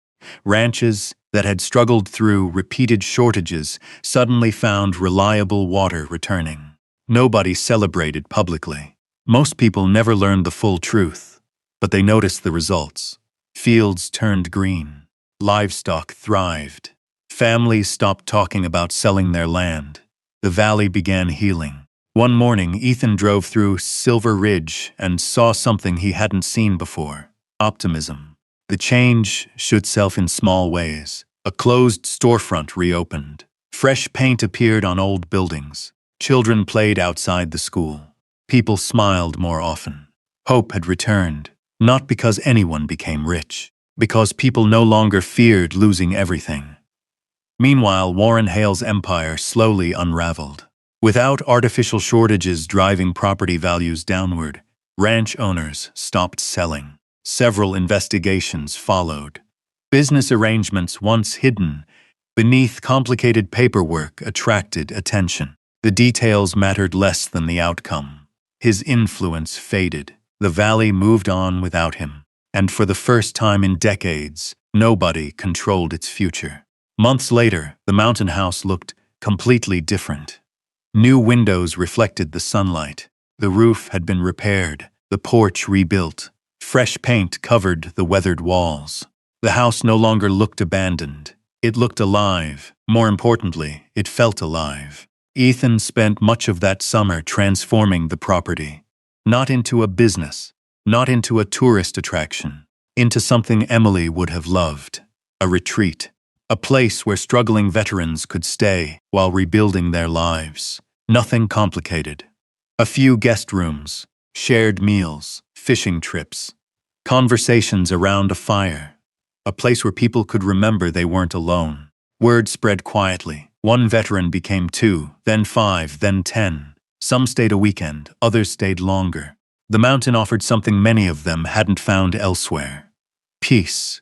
Ranches that had struggled through repeated shortages suddenly found reliable water returning. Nobody celebrated publicly. Most people never learned the full truth, but they noticed the results. Fields turned green. Livestock thrived. Families stopped talking about selling their land. The valley began healing. One morning, Ethan drove through Silver Ridge and saw something he hadn't seen before: optimism. The change showed itself in small ways. A closed storefront reopened. Fresh paint appeared on old buildings. Children played outside the school. People smiled more often. Hope had returned, not because anyone became rich, because people no longer feared losing everything. Meanwhile, Warren Hale's empire slowly unraveled. Without artificial shortages driving property values downward, ranch owners stopped selling. Several investigations followed. Business arrangements once hidden beneath complicated paperwork attracted attention. The details mattered less than the outcome. His influence faded. The valley moved on without him. And for the first time in decades, nobody controlled its future. Months later, the mountain house looked completely different. New windows reflected the sunlight. The roof had been repaired, the porch rebuilt. Fresh paint covered the weathered walls. The house no longer looked abandoned. It looked alive. More importantly, it felt alive. Ethan spent much of that summer transforming the property. Not into a business, not into a tourist attraction, into something Emily would have loved: a retreat. A place where struggling veterans could stay while rebuilding their lives. Nothing complicated. A few guest rooms, shared meals, fishing trips, conversations around a fire. A place where people could remember they weren't alone. Word spread quietly. One veteran became 2, then 5, then 10. Some stayed a weekend, others stayed longer. The mountain offered something many of them hadn't found elsewhere: peace.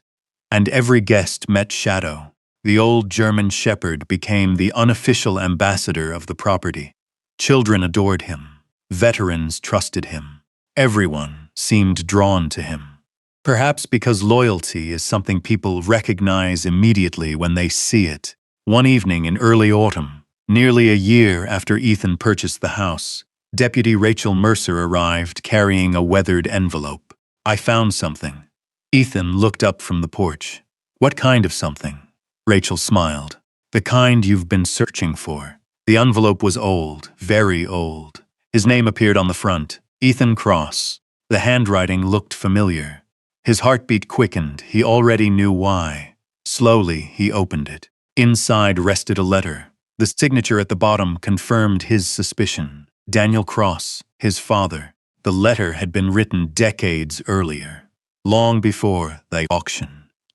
And every guest met Shadow. The old German shepherd became the unofficial ambassador of the property. Children adored him. Veterans trusted him. Everyone seemed drawn to him. Perhaps because loyalty is something people recognize immediately when they see it. One evening in early autumn, nearly a year after Ethan purchased the house, Deputy Rachel Mercer arrived carrying a weathered envelope. "I found something." Ethan looked up from the porch. "What kind of something?" Rachel smiled. "The kind you've been searching for." The envelope was old, very old. His name appeared on the front: Ethan Cross. The handwriting looked familiar. His heartbeat quickened. He already knew why. Slowly, he opened it. Inside rested a letter. The signature at the bottom confirmed his suspicion: Daniel Cross, his father. The letter had been written decades earlier, long before the auction.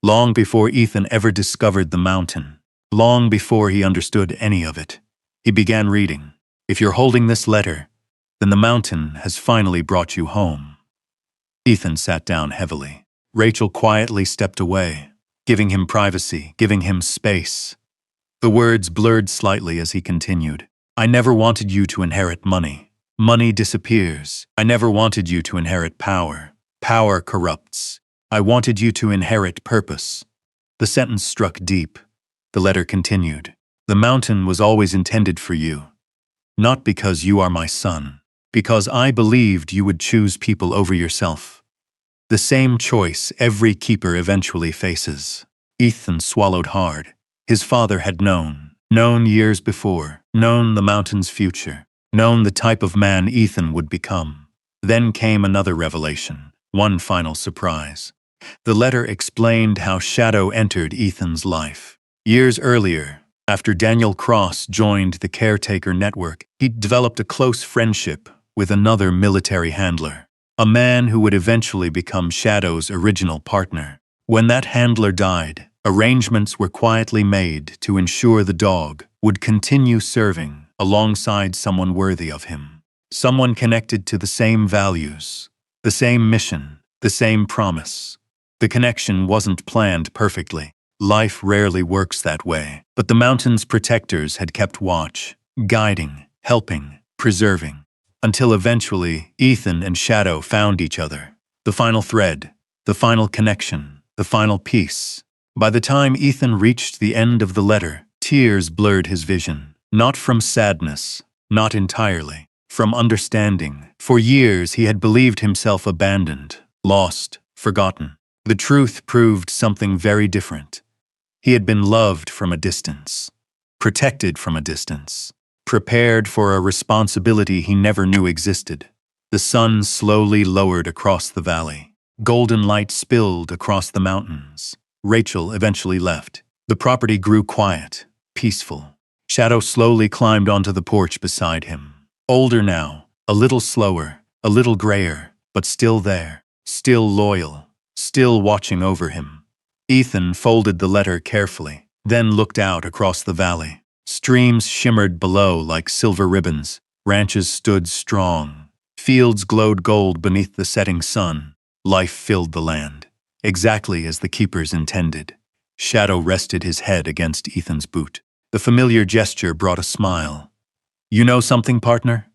Long before Ethan ever discovered the mountain. Long before he understood any of it. He began reading. "If you're holding this letter, then the mountain has finally brought you home." Ethan sat down heavily. Rachel quietly stepped away, giving him privacy, giving him space. The words blurred slightly as he continued. "I never wanted you to inherit money. Money disappears. I never wanted you to inherit power. Power corrupts. I wanted you to inherit purpose." The sentence struck deep. The letter continued. "The mountain was always intended for you. Not because you are my son. Because I believed you would choose people over yourself. The same choice every keeper eventually faces." Ethan swallowed hard. His father had known years before, known the mountain's future, known the type of man Ethan would become. Then came another revelation, one final surprise. The letter explained how Shadow entered Ethan's life. Years earlier, after Daniel Cross joined the Caretaker Network, he developed a close friendship with another military handler, a man who would eventually become Shadow's original partner. When that handler died, arrangements were quietly made to ensure the dog would continue serving alongside someone worthy of him, someone connected to the same values, the same mission, the same promise. The connection wasn't planned perfectly. Life rarely works that way, but the mountain's protectors had kept watch, guiding, helping, preserving, until eventually Ethan and Shadow found each other. The final thread, the final connection, the final piece. By the time Ethan reached the end of the letter, tears blurred his vision. Not from sadness, not entirely, from understanding. For years he had believed himself abandoned, lost, forgotten. The truth proved something very different. He had been loved from a distance, protected from a distance, prepared for a responsibility he never knew existed. The sun slowly lowered across the valley. Golden light spilled across the mountains. Rachel eventually left. The property grew quiet, peaceful. Shadow slowly climbed onto the porch beside him. Older now, a little slower, a little grayer, but still there, still loyal, still watching over him. Ethan folded the letter carefully, then looked out across the valley. Streams shimmered below like silver ribbons. Ranches stood strong. Fields glowed gold beneath the setting sun. Life filled the land, exactly as the keepers intended. Shadow rested his head against Ethan's boot. The familiar gesture brought a smile. "You know something, partner?"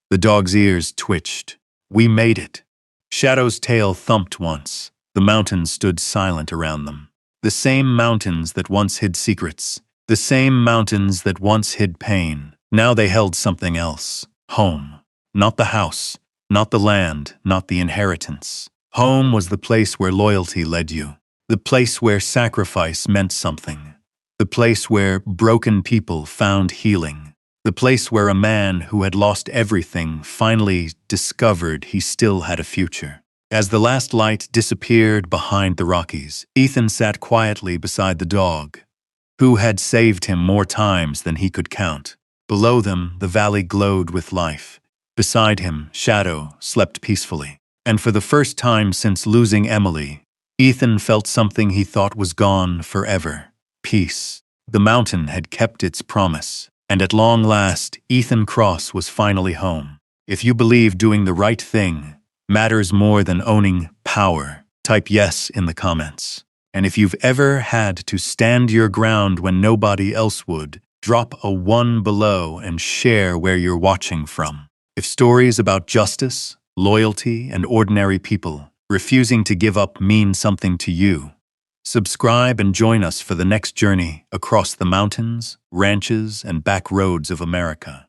The dog's ears twitched. "We made it." Shadow's tail thumped once. The mountains stood silent around them. The same mountains that once hid secrets. The same mountains that once hid pain. Now they held something else. Home. Not the house. Not the land. Not the inheritance. Home was the place where loyalty led you. The place where sacrifice meant something. The place where broken people found healing. The place where a man who had lost everything finally discovered he still had a future. As the last light disappeared behind the Rockies, Ethan sat quietly beside the dog, who had saved him more times than he could count. Below them, the valley glowed with life. Beside him, Shadow slept peacefully. And for the first time since losing Emily, Ethan felt something he thought was gone forever. Peace. The mountain had kept its promise, and at long last, Ethan Cross was finally home. If you believe doing the right thing matters more than owning power, type yes in the comments. And if you've ever had to stand your ground when nobody else would, drop a 1 below and share where you're watching from. If stories about justice, loyalty, and ordinary people refusing to give up mean something to you, subscribe and join us for the next journey across the mountains, ranches, and back roads of America.